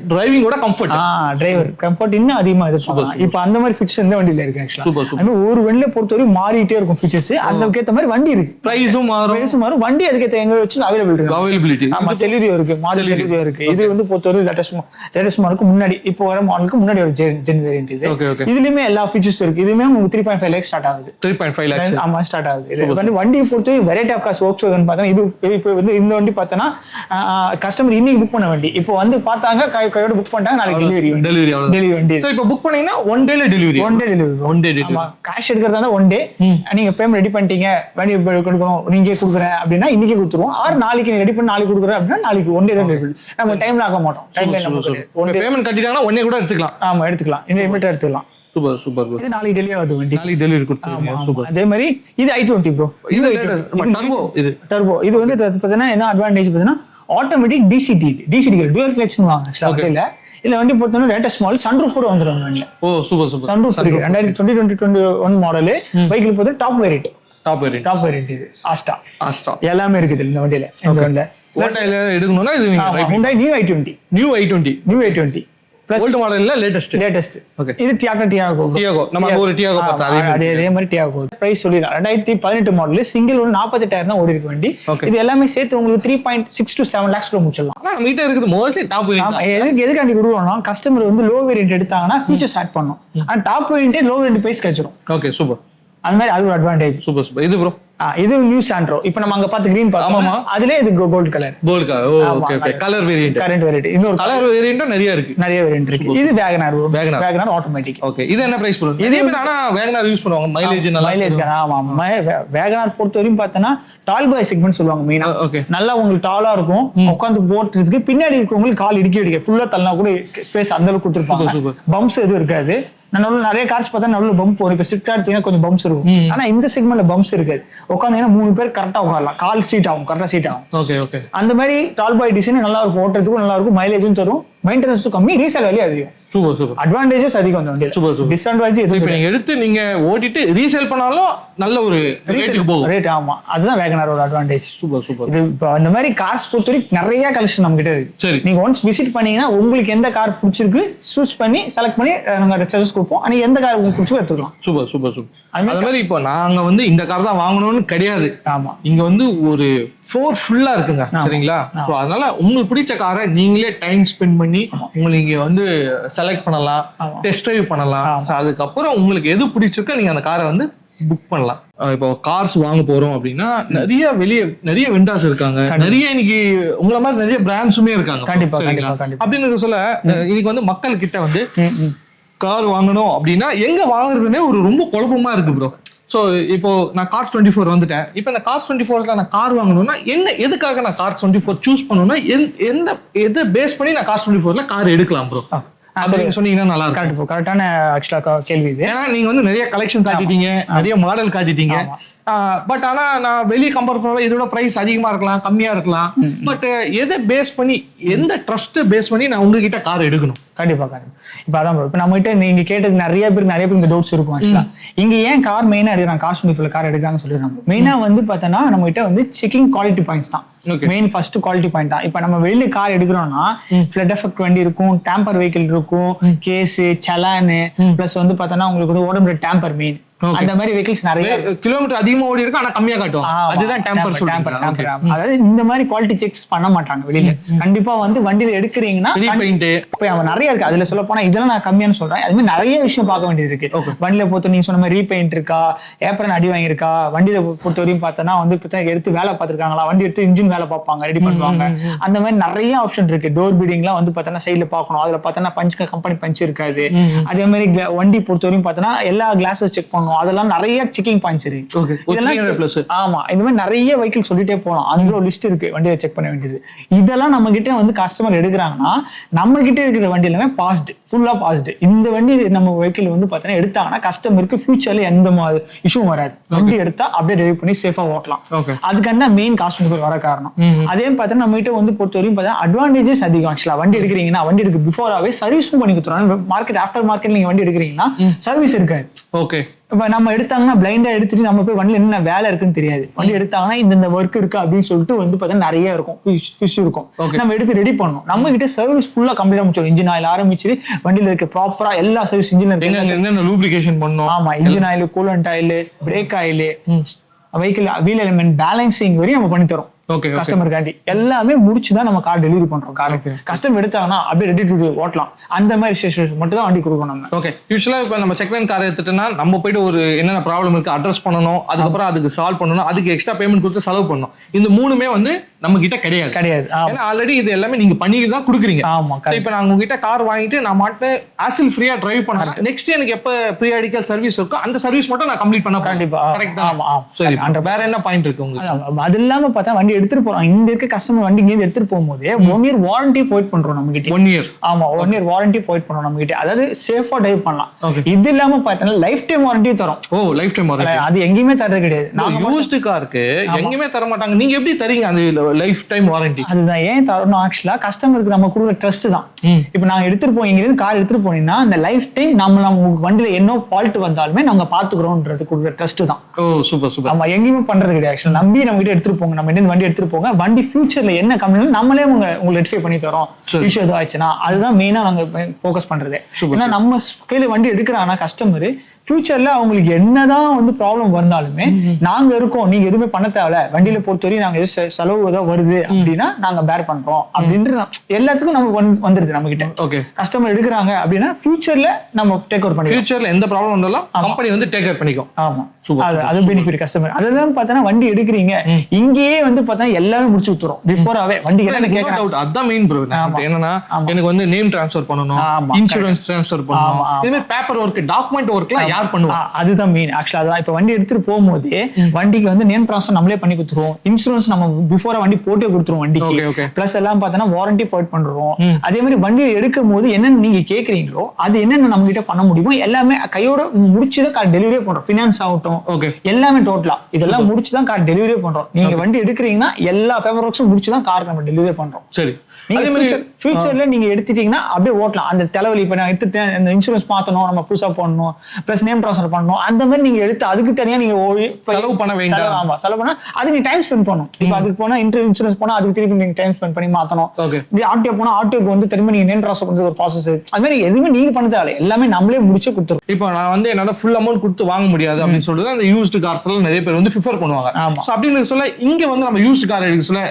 டிரைவிங்கோட கம்ஃபர்ட், டிரைவர் கம்ஃபர்ட் இன்னும் அதிகமா எதிர்பார்க்கலாம். இப்போ அந்த மாதிரி ஃபீச்சர்ஸ் இந்த வண்டியில இருக்கு ஆக்சுவலா. அந்த ஒரு வண்டியில பொறுத்தவரை மாறிட்டே இருக்கும் ஃபீச்சர்ஸ். அதுக்கேத்த மாதிரி வண்டி இருக்கு. பிரைஸும் மாறும். வண்டி அதுக்கேத்த எங்க வச்சு அவைலபிலிட்டி. ஆமா, செலிரியோ இருக்கு, மாடல் செலிரியோ இருக்கு. இது வந்து பொறுத்தவரை லேட்டஸ்ட் மாடலுக்கு முன்னாடி, இப்போ வர மாடலுக்கு முன்னாடி ஒரு ஜென் வேரியன்ட் இது. இதுலயுமே எல்லா ஃபீச்சர்ஸ் இருக்கு. இதுமே உங்களுக்கு 3.5 lakhs ஸ்டார்ட் ஆகுது. 3.5 lakhs ஆமா ஸ்டார்ட் ஆகுது. இது வந்து வண்டியை பொறுத்தவரை வெரைட்டி ஆஃப் கார்ஸ் ஒர்க்ஸ் பார்த்தா இது இப்போ வந்து இந்த வண்டி பார்த்தனா கஸ்டமர் இன்னைக்கு புக் பண்ண வண்டி இப்போ வந்து பார்த்தாங்க, கையோட புக் பண்ணிட்டாங்க, நாளைக்கு டெலிவரி வண்டி. சோ இப்போ புக் பண்ணீங்கன்னா ஒன் டே டெலிவரி. ஆமா, கேஷ் எடுக்கிறதா இருந்தா ஒன் டே. நீங்க பேமெண்ட் ரெடி பண்ணிட்டீங்க, வண்டி கொடுக்கணும், நீங்க கொடுக்குறேன் அப்படின்னா இன்னைக்கு கொடுத்துருவோம். ஆர் நாளைக்கு ரெடி பண்ணி நாளைக்கு கொடுக்குறேன் அப்படின்னா நாளைக்கு ஒன் டே தான் டெலிவரி. நம்ம டைம்ல ஆக மாட்டோம். டைம்ல நமக்கு பேமெண்ட் கட்டிட்டாங்கன்னா ஒன் டே கூட எடுத்துக்கலாம். ஆமா, எடுத்துக்கலாம். இந்த இமிடியேட்டா எடுத்துக்கலாம். சூப்பர். இது நாளைக்கு டெலிவரி ஆகுது வண்டி. நாளைக்கு டெலிவரி கொடுத்துருங்க. சூப்பர். அதே மாதிரி இது i20 ப்ரோ. இது டர்போ. இது வந்து பார்த்தீங்கன்னா என்ன அட்வான்டேஜ் பார்த்தீங்கன்னா ஆட்டோமேட்டிக் டிசிடி டூயல் ஃபிளெக்ஷன் வாங்க ஆக்சுவலா. இதுல வண்டி பொறுத்தவரை லேட்டஸ்ட் மாடல் சன்ரூஃப் கூட வந்துரும் வண்டில. ஓ சூப்பர். சன்ரூஃப் இருக்கு. 2021 மாடல். பைக்ல பொறுத்த டாப் வேரியன்ட் இது ஆஸ்டா எல்லாமே இருக்குது இந்த வண்டியில. இந்த வண்டியில ஓட்டையில எடுக்கணும்னா இது Hyundai new i20 plus old model இல்ல லேட்டஸ்ட். ஓகே, இது டியாகோ நம்ம ஒரு டியாகோ பார்த்தா அதே மாதிரி டியாகோ. பிரைஸ் சொல்லிடலாம். 2018 மாடல் சிங்கிள் ஒன் 48,000 தான் ஓடி இருக்கு வண்டி. இது எல்லாமே சேர்த்து உங்களுக்கு 3.6 to 7 lakhs முடிச்சிடலாம். ஆனா நம்ம கிட்ட இருக்குது மோஸ்ட்லி டாப் வேரியன்ட். எதுக்காண்டி கொடுக்கணும்னா கஸ்டமர் வந்து லோ வேரியன்ட் எடுத்தாங்கன்னா ஃபீச்சர்ஸ் ஆட் பண்ணும். ஆனா top variant low variant price கிடைச்சிரும். Okay, super. அந்த மாதிரி அது ஒரு அட்வான்டேஜ். சூப்பர். இது ப்ரோ இது நியூ சாண்ட்ரோ. இப்போ நம்ம அங்க பார்த்த கிரீன் பார்த்தோம். அதுலயே இது gold colour. Okay. Colour variant, current variant. இன்னொரு கலர் வேரியன்ட் நிறைய வேரியன்ட் இருக்கு. இது வேகனார் ஆட்டோமேட்டிக். ஓகே, இது என்ன பிரைஸ் ப்ரோ? இதே பேர் ஆனா வேகனார் யூஸ் பண்ணுவாங்க. மைலேஜ் ஆமா. வேகனார் பொறுத்தவரையும் பார்த்தனா டால் பாய் செக்மெண்ட் சொல்லுவாங்க மெயினா. நல்லா உங்களுக்கு டாலா இருக்கும், உட்காந்து போறதுக்கு. பின்னாடி இருக்கவங்களுக்கு கால் இடிக்க ஃபுல்லா தள்ளனா கூட ஸ்பேஸ் அந்த அளவுக்கு கொடுத்துருப்பாங்க. பம்ப்ஸ் எதுவும் இருக்காது. நிறைய கார்ஸ் பார்த்தா நல்ல பம்ப் வரும். இப்போ ஸ்விஃப்ட் எடுத்தீங்கன்னா கொஞ்சம் பம்ப்ஸ் இருக்கும். ஆனா இந்த செக்மெண்ட்ல பம்ப்ஸ் இருக்காது. உட்காந்தீங்கன்னா 3 பேர் கரெக்டா உட்காரலாம். கால் சீட் ஆகும், கரெக்டா சீட் ஆகும். ஓகே. அந்த மாதிரி டால் பாய் டிசைன் நல்லா இருக்கும். ஓட்டுறதுக்கும் நல்லா இருக்கும், மைலேஜும் தரும், மெயின்டெனன்ஸும் கம்மி, ரீசேல் வேல்யூ அதிகம். சூப்பர். அட்வான்டேஜஸ் அதிகம் அந்த வண்டியில. சூப்பர். டிஸ்அட்வான்டேஜ் இப்போ நீங்க எடுத்து நீங்க ஓட்டிட்டு ரீசேல் பண்ணாலும் நல்ல ஒரு ரேட்டுக்கு போகும். ரேட் ஆமா, அதுதான் வேகனாரோட அட்வான்டேஜ். சூப்பர். இது இப்போ அந்த மாதிரி கார்ஸ் பொறுத்தவரைக்கும் நிறைய கலெக்ஷன் நம்ம கிட்ட இருக்கு. சரி, நீங்க ஒன்ஸ் விசிட் பண்ணீங்கன்னா உங்களுக்கு எந்த கார் பிடிச்சிருக்கு சூஸ் பண்ணி செலக்ட் பண்ணி நாங்க சஜஸ்ட் கொடுப்போம். ஆனா எந்த கார் உங்களுக்கு பிடிச்சி எடுத்துக்கலாம். சூப்பர். அது மாதிரி இப்போ நாங்க வந்து இந்த கார் தான் வாங்கணும்னு கிடையாது. ஆமா, இங்க வந்து ஒரு ஃப்ளோர் ஃபுல்லா இருக்குங்க. சரிங்களா? சோ அதனால உங்களுக்கு பிடிச்ச காரை நீங்களே டைம் ஸ்பெண்ட் பண்ணி உங்களுக்கு நீங்க வந்து செலக்ட் பண்ணலாம், டெஸ்ட் டிரைவ் பண்ணலாம். அதுக்கப்புறம் உங்களுக்கு எது பிடிச்சிருக்கோ நீங்க அந்த காரை வந்து புக் பண்ணலாம். இப்போ கார்ஸ் வாங்க போறோம் அப்படின்னா நிறைய வெண்டார்ஸ் இருக்காங்க. நிறைய இன்னைக்கு உங்களை மாதிரி நிறைய பிராண்ட்ஸுமே இருக்காங்க. கண்டிப்பா. அப்படின்னு சொல்ல இன்னைக்கு வந்து மக்கள் கிட்ட வந்து கார் வாங்கணும் அப்படின்னா எங்க வாங்குறதுன்னே ஒரு ரொம்ப குழப்பமா இருக்கு ப்ரோ. ஸோ இப்போ நான் கார்ஸ் 24 வந்துட்டேன். இப்போ இந்த கார்ஸ் 24ல நான் கார் வாங்கணும்னா எதுக்காக நான் கார்ஸ் 24 சூஸ் பண்ணணும்னா எதை பேஸ் பண்ணி நான் கார்ஸ் 24ல கார் எடுக்கலாம் ப்ரோ? அப்படின்னு சொன்னீங்கன்னா நல்லா இருக்கும். கரெக்டான ஆக்சுவலா கேள்வி இது. ஏன்னா நீங்க வந்து நிறைய கலெக்ஷன் காட்டிட்டீங்க, நிறைய மாடல் காட்டிட்டீங்க. பட் ஆனா நான் வெளியே கம்பேர் பண்ண இதோட பிரைஸ் அதிகமா இருக்கலாம், கம்மியா இருக்கலாம். பட் எதை பேஸ் பண்ணி, எந்த ட்ரஸ்ட் பேஸ் பண்ணி நான் உங்ககிட்ட கார் எடுக்கணும்? கண்டிப்பா. இப்ப அதான் ப்ரோ, இப்ப நம்ம கிட்ட நீங்க கேட்டது நிறைய பேருக்கு இந்த டவுட்ஸ் இருக்கும். ஆக்சுவலா இங்க ஏன் கார் மெயினா எடுக்கிறாங்க, காஸ்ட் டிஃபர்ல கார் எடுக்கிறாங்கன்னு சொல்லிடுறாங்க. மெயினா வந்து பார்த்தோன்னா நம்ம கிட்ட வந்து செக்கிங் குவாலிட்டி பாயிண்ட்ஸ் தான் மெயின் ஃபர்ஸ்ட் குவாலிட்டி பாயிண்ட் தான். இப்ப நம்ம வெளியில கார் எடுக்கிறோம்னா ஃபிளட் எஃபெக்ட் வண்டி இருக்கும், டேம்பர் வெஹிக்கிள் இருக்கும், கேஸ் சலானு பிளஸ் வந்து பார்த்தோன்னா உங்களுக்கு வந்து ஓட டேம்பர் மெயின் அந்த மாதிரி வெஹிக்கிள்ஸ் நிறைய கிலோமீட்டர் அதிகமா ஓடி இருக்கு, ஆனா கம்மியா காட்டும். அதுதான் டேம்பர். அதாவது இந்த மாதிரி குவாலிட்டி செக்ஸ் பண்ண மாட்டாங்க வெளியில. கண்டிப்பா வந்து வண்டியில எடுக்கிறீங்கன்னா இப்ப அவன் நிறைய இருக்கு. அதுல சொல்ல போனா இதெல்லாம் நான் கம்மியானு சொல்றேன். அது மாதிரி நிறைய விஷயம் பார்க்க வேண்டியது இருக்கு. வண்டியில பொறுத்த நீங்க சொன்ன மாதிரி ரீபெயிண்ட் இருக்கா, ஏப்ரன் அடி வாங்கியிருக்கா, வண்டியில பொறுத்த வரையும் பார்த்தோன்னா வந்து எடுத்து வேலை பார்த்திருக்காங்களா, வண்டி எடுத்து இன்ஜின் வேலை பார்ப்பாங்க, ரெடி பண்ணுவாங்க. அந்த மாதிரி நிறைய ஆப்ஷன் இருக்கு. டோர் பீடிங்லாம் வந்து பார்த்தோன்னா சைட்ல பார்க்கணும். அதுல பார்த்தோன்னா கம்பெனி பஞ்ச் இருக்காது. அதே மாதிரி வண்டி பொறுத்த வரையும் பார்த்தோன்னா எல்லா கிளாஸஸ் செக் பண்ணணும். அதெல்லாம் நிறைய செக்கிங் பாயிண்ட்ஸ் இருக்கு. ஆமா, இந்த மாதிரி நிறைய வெஹிக்கிள் சொல்லிட்டே போலாம். அதுல ஒரு லிஸ்ட் இருக்கு வண்டியை செக் பண்ண வேண்டியது. இதெல்லாம் நம்ம கிட்ட வந்து கஸ்டமர் எடுக்கிறாங்கன்னா நம்ம கிட்ட இருக்கிற வண்டி எல்லாமே பாஸ்டு, ஃபுல்லா பாஸ்டு. இந்த வண்டி நம்ம வெஹிக்கிள் வந்து பார்த்தீங்கன்னா எடுத்தாங்கன்னா கஸ்டமருக்கு ஃபியூச்சர்ல எந்த இஷ்யூ வராது. வண்டி எடுத்தா அப்படியே டெலிவரி பண்ணி சேஃபா ஓட்டலாம். அதுக்கான மெயின் காஸ்ட் வர காரணம். அதே பார்த்தீங்கன்னா நம்ம கிட்ட வந்து பொறுத்தவரையும் பார்த்தீங்கன்னா அட்வான்டேஜஸ் அதிகம். ஆக்சுவலா வண்டி எடுக்கிறீங்கன்னா வண்டி எடுக்க பிஃபோராவே சர்வீஸும் பண்ணி கொடுத்துருவாங்க. மார்க்கெட் ஆஃப்டர் மார்க்கெட் நீங்க வண்டி எடுக்கிறீங்கன்னா சர்வீஸ் இருக்காது. ஓகே. இப்ப நம்ம எடுத்தாங்கன்னா பிளைண்டா எடுத்துட்டு நம்ம போய் வண்டியில என்ன வேலை இருக்குன்னு தெரியாது. வண்டி எடுத்தாங்கன்னா இந்த ஒர்க் இருக்கு அப்படின்னு சொல்லிட்டு வந்து பார்த்தீங்கன்னா நிறைய இருக்கும், ஃபிஷ் இருக்கும். நம்ம எடுத்து ரெடி பண்ணணும். நம்ம கிட்ட சர்வீஸ் ஃபுல்லா கம்ப்ளீட் முடிச்சோம். இன்ஜின் ஆயில் ஆரம்பிச்சு வண்டியில இருக்க ப்ராப்பரா எல்லா சர்வீஸ் இன்ஜின் இருக்கு, லூப்ளிகேஷன் பண்ணணும். ஆமா, engine oil, coolant oil, brake oil, vehicle wheel element balancing வரையும் நம்ம பண்ணி தரோம். கஸ்டமருக்காண்டி எல்லாமே முடிச்சுதான் நம்ம கார் டெலிவரி பண்றோம். காருக்கு கஸ்டமர் எடுத்தாங்கன்னா அப்படியே ரெடி டு ஓட்டலாம். அந்த மாதிரி சிச்சுவேஷன் மட்டும் தான் வண்டி கொடுக்கணும் நம்ம. ஓகே. யூசுவலா இப்ப நம்ம செகண்ட் கார் எடுத்துட்டோம்னா நம்ம போயிட்டு ஒரு என்னென்ன ப்ராப்ளம் இருக்கு அட்ரஸ் பண்ணணும், அதுக்கப்புறம் அதுக்கு சால்வ் பண்ணணும், அதுக்கு எக்ஸ்ட்ரா பேமெண்ட் கொடுத்து செலவு பண்ணணும். இந்த மூணுமே வந்து நம்ம கிட்ட கிடையாது. ஏன்னா ஆல்ரெடி இது எல்லாமே நீங்க பண்ணிட்டு தான் கொடுக்குறீங்க. ஆமா. இப்ப நான் உங்ககிட்ட கார் வாங்கிட்டு நான் மாட்டேன் ஆசில் ஃப்ரீயா டிரைவ் பண்ணலாம். நெக்ஸ்ட் எனக்கு எப்ப பீரியாடிக்கல் சர்வீஸ் இருக்கோ அந்த சர்வீஸ் மட்டும் நான் கம்ப்ளீட் பண்ண கண்டிப்பா. கரெக்ட் தான். சரி, வேற என்ன பாயிண்ட் இருக்கு உங்களுக்கு? அது இல்லாம பார்த்தா வண்டி எடுத்துட்டு போறோம். இந்த இருக்க கஸ்டமர் வண்டி இங்க எடுத்துட்டு போகும்போது 1 இயர் வாரண்டி போயிட் பண்றோம் நம்ம கிட்ட. 1 இயர். ஆமா, 1 இயர் வாரண்டி போயிட் பண்றோம் நம்ம கிட்ட. அதாவது சேஃபா டிரைவ் பண்ணலாம். இது இல்லாம பார்த்தா லைஃப் டைம் வாரண்டி தரோம். ஓ, லைஃப் டைம் வாரண்டி. அது எங்கேயுமே தரது கிடையாது. நாங்க யூஸ்ட் காருக்கு எங்கேயுமே தர மாட்டாங்க. நீங்க எப்படி தரீங்க அந்த லைஃப் டைம் வாரண்டி? அதுதான் ஏன் தரணும். ஆக்சுவலா கஸ்டமருக்கு நம்ம கொடுக்குற ட்ரஸ்ட் தான். இப்ப நாங்க எடுத்துட்டு போய் இங்க இருந்து கார் எடுத்துட்டு போனீங்கன்னா அந்த லைஃப் டைம் நம்ம வண்டியில என்ன ஃபால்ட் வந்தாலுமே நாங்க பாத்துக்கிறோம்ன்றது கொடுக்குற ட்ரஸ்ட் தான். ஓ, சூப்பர் சூப்பர். ஆமா, எங்கேயுமே பண்றது கிடையாது. ஆக்சுவலா நம்பி நம்ம கிட்ட எடுத்துட்டு போங்க, நம்ம வண்டி எடுத்துட்டு போங்க, வண்டி ஃபியூச்சர்ல என்ன கம்பெனி நம்மளே உங்களுக்கு ரெக்டிஃபை பண்ணி தரோம். இஷ்யூ எதுவும் ஆயிடுச்சுன்னா அதுதான் மெயினா நாங்க ஃபோக்கஸ் பண்றது. ஏன்னா நம்ம கையில வண்டி எடுக்கிறாங்கன்னா கஸ்டமர் ஃபியூச்சர்ல அவங்களுக்கு என்னதான் வந்து ப்ராப்ளம் வந்தாலுமே நாங்க இருக்கோம், நீங்க எதுவுமே பண்ண தேவையில்ல, வண்டியில பொறுத்தவரையும் நாங்க செலவு ஏதாவது வருது அப்படின்னா நாங்க பேர் பண்றோம் அப்படின்ற எல்லாத்துக்கும் நமக்கு வந்துருது நம்ம கிட்ட. ஓகே. கஸ்டமர் எடுக்கிறாங்க அப்படின்னா ஃபியூச்சர்ல நம்ம டேக் ஓவர் பண்ணி ஃபியூச்சர்ல எந்த ப்ராப்ளம் வந்தாலும் கம்பெனி வந்து டேக் ஓவர் பண்ணிக்கும். ஆமா, அது பெனிஃபிட் கஸ்டமர். அதெல்லாம் பார்த்தா வண்டி எடுக்கிறீங்க இங்கேயே வந்து பார்த்தா எல்லாமே முடிச்சு விட்டுரும் பிஃபோராவே. வண்டி அதான் மெயின் ப்ரோ. என்னன்னா எனக்கு வந்து நேம் ட்ரான்ஸ்ஃபர் பண்ணணும், இன்சூரன்ஸ் ட்ரான்ஸ்ஃபர் பண்ணணும், இது மாதிரி பேப்பர் ஒர்க், டாக்குமெண்ட் ஒர்க்லாம் யார் பண்ணுவா? அதுதான் மெயின். ஆக்சுவலா அதான் இப்ப வண்டி எடுத்துட்டு போகும்போது வண்டிக்கு வந்து நேம் ட்ரான்ஸ்ஃபர் நம்மளே பண்ணி கொடுத்துருவோம். இன்சூரன்ஸ் நம்ம பிஃபோரா வண்டி போட்டே கொடுத்துருவோம் வண்டிக்கு. பிளஸ் எல்லாம் பார்த்தோன்னா வாரண்டி ப்ரொவைட் பண்றோம். அதே மாதிரி வண்டி எடுக்கும் போது என்னென்ன நீங்க கேக்குறீங்களோ அது என்னென்ன நம்ம கிட்ட பண்ண முடியுமோ எல்லாமே கையோட முடிச்சுதான் கார் டெலிவரி பண்றோம். பினான்ஸ் ஆகட்டும் எல்லாமே டோட்டலா இதெல்லாம் முடிச்சுதான் கார் டெலிவரி பண்றோம். நீங்க வண்டி எடுக்கிறீங்கன்னா எல்லா பேப்பர் ஒர்க்ஸும் முடிச்சுதான் கார் நம்ம டெலிவரி பண்றோம். சரி, ஃபியூச்சர்ல நீங்க எடுத்துட்டீங்கன்னா அப்படியே ஓட்டலாம். அந்த தலைவலி இப்ப நான் எடுத்துட்டேன், இந்த இன்சூரன்ஸ் மாத்தணும், நம்ம புதுசா பண்ணணும், பிளஸ் நேம் ட்ரான்ஸ்ஃபர் பண்ணணும், அந்த மாதிரி நீங்க எடுத்து அதுக்கு தனியா நீங்க செலவு பண்ண வேண்டாம். ஆமா, செலவு பண்ணா அது நீ டைம் ஸ்பெண்ட் பண்ணணும். இப்ப அதுக்கு போனா இன்சூரன்ஸ் போனா அதுக்கு திருப்பி நீங்க டைம் ஸ்பெண்ட் பண்ணி மாத்தணும். ஆர்டிஓ போனா ஆர்டிஓக்கு வந்து திரும்ப நீங்க நேம் ட்ரான்ஸ்ஃபர் பண்றது ஒரு ப்ராசஸ். அது மாதிரி எதுவுமே நீங்க பண்ண தேவை, எல்லாமே நம்மளே முடிச்சு கொடுத்துரும். இப்போ நான் வந்து என்னால ஃபுல் அமௌண்ட் கொடுத்து வாங்க முடியாது அப்படின்னு சொல்லிட்டு அந்த யூஸ்டு கார்ஸ் எல்லாம் நிறைய பேர் வந்து ப்ரிஃபர் பண்ணுவாங்க. அப்படின்னு சொல்ல இங்க வந்து நம்ம யூஸ்டு கார் எடுக்க சொல்ல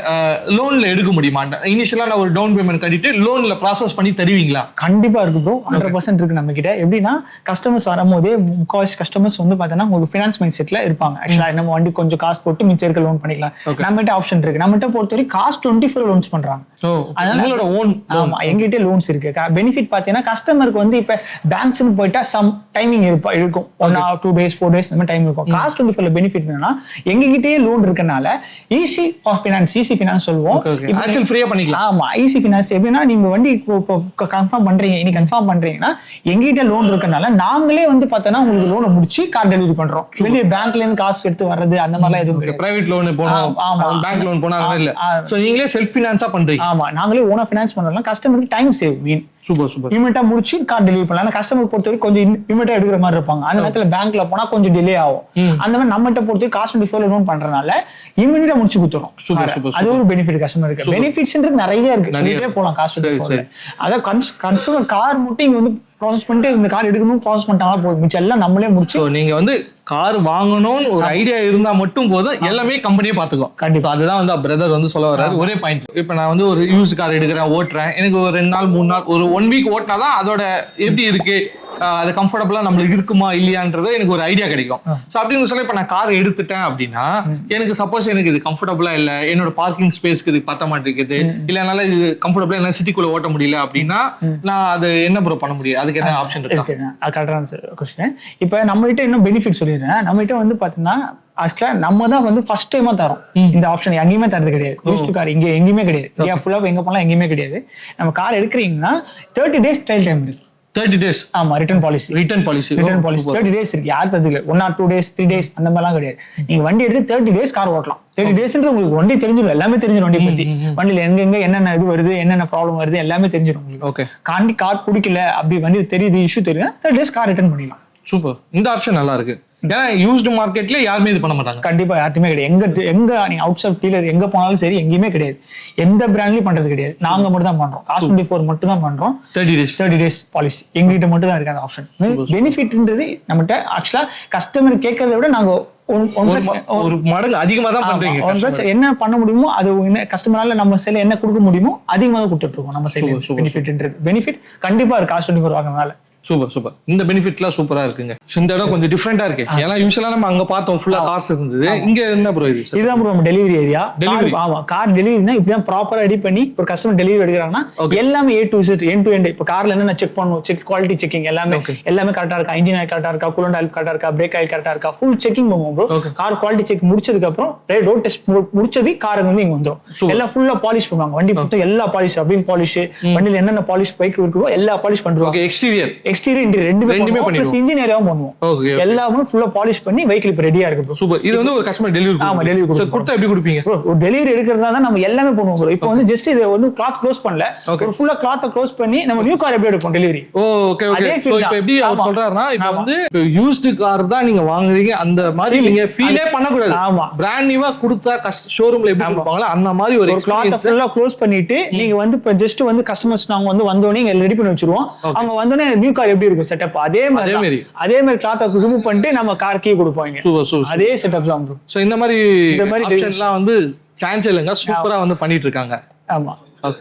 லோன்ல எடுக்க முடியுமா? இனிஷியலா நான் ஒரு டவுன் பேமெண்ட் கட்டிட்டு லோன்ல ப்ராசஸ் பண்ணி தருவீங்களா? கண்டிப்பா இருக்கு ப்ரோ, 100% இருக்கு நம்ம கிட்ட. எப்படின்னா கஸ்டமர்ஸ் வரும்போதே முக்காவாசி கஸ்டமர்ஸ் வந்து பாத்தீங்கன்னா உங்களுக்கு ஃபினான்ஸ் மைண்ட் செட்ல இருப்பாங்க. ஆக்சுவலா நம்ம வண்டி கொஞ்சம் காசு போட்டு மிச்சம் இருக்க லோன் பண்ணிக்கலாம். நம்ம கிட்ட ஆப்ஷன் இருக்கு. நம்ம கிட்ட பொறுத்தவரை காஸ்ட் 24 லோன்ஸ் பண்றாங்க. அதனால ஓன் ஆமா, எங்கிட்ட லோன்ஸ் இருக்கு. பெனிஃபிட் பாத்தீங்கன்னா கஸ்டமருக்கு வந்து இப்ப பேங்க்ஸ்னு போயிட்டா சம் டைமிங் இருக்கும், 1 or 2 days 4 days இந்த மாதிரி டைம் இருக்கும். காஸ்ட் 24 பெனிஃபிட் என்னன்னா எங்ககிட்டயே லோன் இருக்கனால ஈஸி ஈஸி ஃபினான்ஸ் சொல்லுவோம். ஹாசல் ஃப்ரீயா பண்ணிக்கலாம். ஆமா, ஈஸி ஃபினான்ஸ் எப்படின்னா நீங்க வண்டி கன்ஃபார்ம் பண்றீங்க, இன்னைக்கு கன்ஃபார்ம் பண்றீங்கன்னா எங்கிட்ட லோன் இருக்கனால நாங்களே வந்து பார்த்தோன்னா உங்களுக்கு லோனை முடிச்சு கார் டெலிவரி பண்றோம். வெளியே பேங்க்ல இருந்து காசு எடுத்து வர்றது அந்த மாதிரிலாம் எதுவும் கிடையாது. பிரைவேட் லோன் போனோம், ஆமா பேங்க் லோன் போனா இல்ல. சோ நீங்களே செல்ஃப் ஃபினான்ஸா பண்றீங்க. ஆமா, நாங்களே ஓனா ஃபினான்ஸ் பண்றோம். கஸ்டமருக்கு டைம் சேவ் மீன். சூப்பர். இமிடியேட்டா முடிச்சு கார் டெலிவரி பண்ணலாம். கஸ்டமர் பொறுத்தவரைக்கும் கொஞ்சம் இமிடியேட்டா எடுக்கிற மாதிரி இருப்பாங்க. அந்த நேரத்துல பேங்க்ல போனா கொஞ்சம் டிலே ஆகும். அந்த மாதிரி நம்மகிட்ட பொறுத்தவரைக்கும் காசு 24 லோன் பண்றதுனால இமிடியேட்டா முடிச்சு கொடுத்துறோம். அது ஒரு பெனிஃபிட் கஸ்டமருக்கு. பெனிஃபிட்ஸ்ன்றது நிறைய இருக்கு, சொல்லிட்டே போலாம். காசு அதான் கன்சூமர் கார் மட்டும் இங்க வந்து ப்ராசஸ் பண்ணிட்டு இந்த கார் எடுக்கணும் ப்ராசஸ் பண்ணிட்டாலும் போதும், மிச்சம் எல்லாம் நம்மளே முடிச்சு. நீங்க வந்து கார் வாங்கணும்னு ஒரு ஐடியா இருந்தா மட்டும் போதும், எல்லாமே கம்பெனியே பாத்துக்கும். கண்டிப்பா. அதுதான் வந்து பிரதர் வந்து சொல்ல வர்றாரு. ஒரே பாயிண்ட், இப்ப நான் வந்து ஒரு யூஸ் கார் எடுக்கிறேன், ஓட்டுறேன், எனக்கு ஒரு 2 நாள் 3 நாள் ஒரு 1 வீக் ஓட்டினாதான் அதோட எப்படி இருக்கு, அது கம்ஃபர்டபுளா நம்மளுக்கு இருக்குமா இல்லையான்றது எனக்கு ஒரு ஐடியா கிடைக்கும். சோ அப்படின்னு சொல்ல இப்ப நான் கார் எடுத்துட்டேன் அப்படின்னா எனக்கு சப்போஸ் எனக்கு இது கம்ஃபர்டபுளா இல்ல, என்னோட பார்க்கிங் ஸ்பேஸ்க்கு இது பத்த மாட்டேங்குது, இல்ல என்னால இது கம்ஃபர்டபுளா என்ன சிட்டிக்குள்ள ஓட்ட முடியல அப்படின்னா நான் அது என்ன ப்ரோ பண்ண முடியும்? அதுக்கு என்ன ஆப்ஷன் இருக்கு? கரெக்டான கொஸ்டின். இப்ப நம்ம கிட்ட இன்னும் பெனிஃபிட் சொல்லிடுறேன். நம்ம கிட்ட வந்து பாத்தீங்கன்னா ஆக்சுவலா நம்ம தான் வந்து ஃபர்ஸ்ட் டைமா தரோம் இந்த ஆப்ஷன். எங்கேயுமே தரது கிடையாது. யூஸ்டு கார் இங்க எங்கேயுமே கிடையாது. இந்தியா ஃபுல்லா எங்க போனா எங்கேயுமே கிடையாது. நம்ம கார் எடுக்கிறீங்கன்னா 30 days ட்ரையல் டைம் இருக்கு. 30 days. ஆமா, ரிட்டர்ன் பாலிசி 30 days இருக்கு. யார் தரது இல்லை. 1 or 2 days 3 days அந்த மாதிரிலாம் கிடையாது. நீங்க வண்டி எடுத்து 30 days கார் ஓட்டலாம். 30 daysன்றது உங்களுக்கு வண்டி தெரிஞ்சிடும், எல்லாமே தெரிஞ்சிடும். வண்டி பத்தி, வண்டியில எங்க என்னென்ன இது வருது, என்னென்ன ப்ராப்ளம் வருது எல்லாமே தெரிஞ்சிடும் உங்களுக்கு. ஓகே, காண்டி கார் பிடிக்கல அப்படி வண்டி தெரியுது, இஷ்யூ தெரியும், 30 days கார் ரிட்டர்ன் பண்ணிடலாம். சூப்பர். இந்த ஆப்ஷன் நல்லா இருக்கு. ஏன்னா யூஸ்டு மார்க்கெட்ல யாருமே இது பண்ண மாட்டாங்க. கண்டிப்பா யாருமே கிடையாது. எங்க நீங்க அவுட் ஆஃப் டீலர் எங்க போனாலும் சரி எங்கேயுமே கிடையாது. எந்த பிராண்ட்லயும் பண்றது கிடையாது. நாங்க மட்டும் தான் பண்றோம். கார் 24 மட்டும் தான் பண்றோம். 30 days பாலிசி எங்ககிட்ட மட்டும் தான் இருக்கு அந்த ஆப்ஷன். பெனிஃபிட்ன்றது நம்மகிட்ட ஆக்சுவலா கஸ்டமர் கேட்கறத விட நாங்க ஒரு மடங்கு அதிகமா தான் பண்றீங்க. என்ன பண்ண முடியுமோ அது கஸ்டமரால நம்ம சைடுல என்ன கொடுக்க முடியுமோ அதிகமா தான் கொடுத்துட்டு இருக்கோம். நம்ம சைடுல பெனிஃபிட் கண்டிப்பா இருக்கு கார் 24 வாங்குறதுனால. சூப்பர். இந்த பெனிஃபிட்லாம் சூப்பரா இருக்குங்க. இந்த இடம் கொஞ்சம் டிஃபரெண்டா இருக்கு. ஏன்னா யூசுவலா நம்ம அங்க பார்த்தோம் ஃபுல்லா கார்ஸ் இருந்தது. இங்க என்ன ப்ரோ இது? இதுதான் ப்ரோ நம்ம டெலிவரி ஏரியா. ஆமா, கார் டெலிவரினா இப்படிதான் ப்ராப்பரா ரெடி பண்ணி ஒரு கஸ்டமர் டெலிவரி எடுக்கிறாங்கன்னா எல்லாமே A to Z end to end. இப்போ கார்ல என்ன செக் பண்ணுவோம், குவாலிட்டி செக்கிங் எல்லாமே கரெக்டா இருக்கா, இன்ஜின் ஆயில் கரெக்டா இருக்கா, கூலண்ட் ஆயில் கரெக்டா இருக்கா, பிரேக் ஆயில் கரெக்டா இருக்கா, ஃபுல் செக்கிங் பண்ணுவோம் ப்ரோ. கார் குவாலிட்டி செக் முடிச்சதுக்கு அப்புறம் ரோட் டெஸ்ட் முடிச்சது கார் வந்து இங்க வந்துடும். எல்லாம் ஃபுல்லா பாலிஷ் பண்ணுவாங்க. வண்டி மொத்தம் எல்லா பாலிஷ், அப்படியும் பாலிஷ், வண்டியில என்னென்ன பாலிஷ் பைக் இருக்கோ எல்லா பாலிஷ் பண்ணுவாங்க. எக்ஸ்டீரியர் இன்டீரியர் ரெண்டுமே பண்ணுவோம். இன்ஜின் ஏரியாவும் பண்ணுவோம். எல்லாமே ஃபுல்லா பாலிஷ் பண்ணி வெஹிக்கிள் இப்ப ரெடியா இருக்கு. சூப்பர். இது வந்து ஒரு கஸ்டமர் டெலிவரி. ஆமா, டெலிவரி கொடுத்தா எப்படி கொடுப்பீங்க? ஒரு டெலிவரி எடுக்கிறதா தான் நம்ம எல்லாமே பண்ணுவோம் ப்ரோ. இப்போ வந்து ஜஸ்ட் இது வந்து கிளாத் க்ளோஸ் பண்ணல, ஒரு ஃபுல்லா கிளாத் க்ளோஸ் பண்ணி நம்ம நியூ கார் எப்படி எடுப்போம் டெலிவரி. ஓகே. சோ இப்போ எப்படி அவர் சொல்றாருன்னா இப்போ வந்து யூஸ்டு கார் தான் நீங்க வாங்குறீங்க, அந்த மாதிரி நீங்க ஃபீலே பண்ண கூடாது. ஆமா, பிராண்ட் நியூவா கொடுத்தா ஷோரூம்ல எப்படி கொடுப்பாங்களா அந்த மாதிரி ஒரு கிளாத் ஃபுல்லா க்ளோஸ் பண்ணிட்டு நீங்க வந்து இப்போ ஜஸ்ட் வந்து கஸ்டமர்ஸ் நாங்க வந்து வந்தோனே இங்க ரெடி பண்ணி வச்சிருவோம். அவங்க வந்தோனே நியூ கார் எப்படி இருக்கும் செட்டப் அதே மாதிரி கிளாத் ரிமூவ் பண்ணிட்டு நம்ம கார் கீ கொடுப்போம். அதே செட்டப் தான் ப்ரோ. சோ இந்த மாதிரி ஆப்ஷன்லாம் வந்து சான்ஸ் இல்லங்க, சூப்பரா வந்து பண்ணிட்டு இருக்காங்க. ஆமா,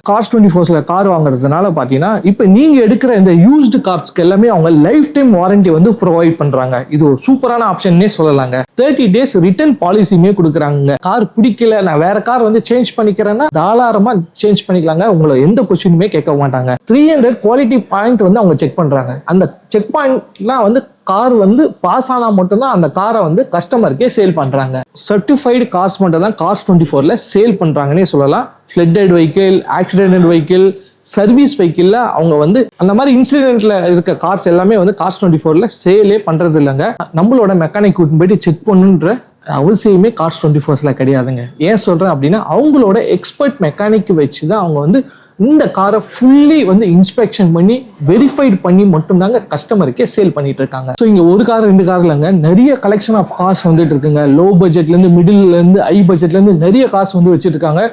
கார்ஸ் 24ல கார் வாங்குறதுனால பாத்தீங்கன்னா இப்ப நீங்க எடுக்கிற இந்த யூஸ்டு கார்ஸ்க்கு எல்லாமே அவங்க லைஃப் டைம் வாரண்டி வந்து ப்ரொவைட் பண்றாங்க. இது ஒரு சூப்பரான ஆப்ஷன்னே சொல்லலாங்க. 30 days ரிட்டர்ன் பாலிசியுமே கொடுக்குறாங்க. கார் பிடிக்கல, நான் வேற கார் வந்து சேஞ்ச் பண்ணிக்கிறேன்னா தாராளமா சேஞ்ச் பண்ணிக்கலாங்க. உங்களை எந்த கொஸ்டினுமே கேட்க மாட்டாங்க. 300 குவாலிட்டி பாயிண்ட் வந்து அவங்க செக் பண்றாங்க. அந்த செக் பாயிண்ட்லாம் வந்து கார் வந்து பாஸ் ஆனா மட்டும்தான் அந்த காரை வந்து கஸ்டமருக்கே சேல் பண்றாங்க. சர்டிஃபைடு கார்ஸ் மட்டும் தான் கார்ஸ் 24ல சேல் பண்றாங்கன்னே சொல்லலாம். Flooded vehicle, accident vehicle, service வெஹிக்கிள்ல அவங்க வந்து அந்த மாதிரி இன்சிடென்ட்ல இருக்க கார்ஸ் எல்லாமே வந்து கார்ஸ் 24ல சேலே பண்றது இல்லைங்க. நம்மளோட மெக்கானிக் கூட்டின்னு போயிட்டு செக் பண்ணுன்ற அவசியமே கார்ஸ் 24ல கிடையாதுங்க. ஏன் சொல்றேன் அப்படின்னா அவங்களோட எக்ஸ்பர்ட் மெக்கானிக் வச்சு தான் அவங்க வந்து இந்த காரை ஃபுல்லி வந்து இன்ஸ்பெக்ஷன் பண்ணி வெரிஃபைட் பண்ணி மட்டும்தாங்க கஸ்டமருக்கே சேல் பண்ணிட்டு இருக்காங்க. ஸோ இங்க ஒரு கார் 2 கார் இல்லைங்க, நிறைய கலெக்ஷன் ஆஃப் கார்ஸ் வந்துட்டு இருக்குங்க. லோ பட்ஜெட்ல இருந்து மிடில் இருந்து ஹை பட்ஜெட்ல இருந்து நிறைய கார்ஸ் வந்து வச்சுட்டு இருக்காங்க.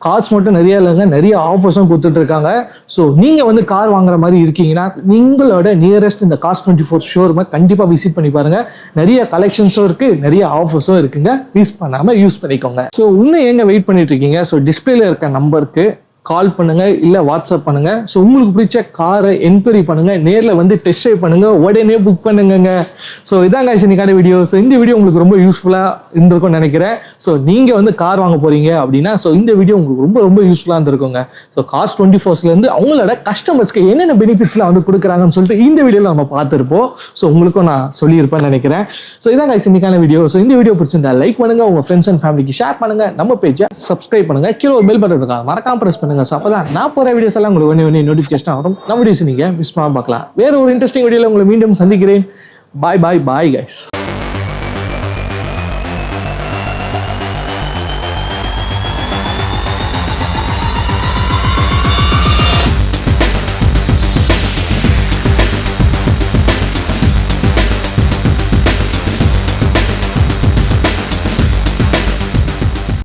கார்ஸ் மட்டும் நிறைய இல்லைங்க, நிறைய ஆஃபர்ஸும் கொடுத்துட்டு இருக்காங்க. ஸோ நீங்க வந்து கார் வாங்குற மாதிரி இருக்கீங்கன்னா நீங்களோட நியரஸ்ட் இந்த கார்ஸ் 24 ஷோரூமை கண்டிப்பா விசிட் பண்ணி பாருங்க. நிறைய கலெக்ஷன்ஸும் இருக்கு, நிறைய ஆஃபர்ஸும் இருக்குங்க. மிஸ் பண்ணாம யூஸ் பண்ணிக்கோங்க. ஸோ இன்னும் எங்க வெயிட் பண்ணிட்டு இருக்கீங்க? ஸோ டிஸ்பிளேல இருக்க நம்பருக்கு கால் பண்ணுங்க இல்லை வாட்ஸ்அப் பண்ணுங்க. ஸோ உங்களுக்கு பிடிச்ச காரை என்கொயரி பண்ணுங்க, நேரில் வந்து டெஸ்ட் ட்ரைவ் பண்ணுங்க, உடனே புக் பண்ணுங்க. ஸோ இதாங்க இன்னைக்கான வீடியோ. ஸோ இந்த வீடியோ உங்களுக்கு ரொம்ப யூஸ்ஃபுல்லாக இருந்திருக்கும்னு நினைக்கிறேன். ஸோ நீங்கள் வந்து கார் வாங்க போறீங்க அப்படின்னா ஸோ இந்த வீடியோ உங்களுக்கு ரொம்ப ரொம்ப யூஸ்ஃபுல்லாக இருந்திருக்குங்க. ஸோ Cars24லேருந்து அவங்களோட கஸ்டமர்ஸ்க்கு என்னென்ன பெனிஃபிட்ஸ்லாம் வந்து கொடுக்குறாங்கன்னு சொல்லிட்டு இந்த வீடியோவில் நம்ம பார்த்துருப்போம். ஸோ உங்களுக்கும் நான் சொல்லியிருப்பேன்னு நினைக்கிறேன். ஸோ இதாங்க இன்னைக்கான வீடியோ. ஸோ இந்த வீடியோ பிடிச்சிருந்தா லைக் பண்ணுங்க, உங்க ஃப்ரெண்ட்ஸ் அண்ட் ஃபேமிலிக்கு ஷேர் பண்ணுங்க, நம்ம பேஜை சப்ஸ்கிரைப் பண்ணுங்க, கீழே ஒரு பெல் பட்டன் இருக்காங்க மறக்காம பிரஸ் பண்ணுங்க. ஸோ அப்பதான் நான் போற வீடியோஸ் எல்லாம் உங்களுக்கு ஒன்று நோட்டிஃபிகேஷன் வரும். நம்ம வீடியோஸ் நீங்க மிஸ் பண்ணாம பார்க்கலாம். வேற ஒரு இன்ட்ரெஸ்டிங் வீடியோல உங்களை மீண்டும் சந்திக்கிறேன். பாய் பாய் பாய் கைஸ்.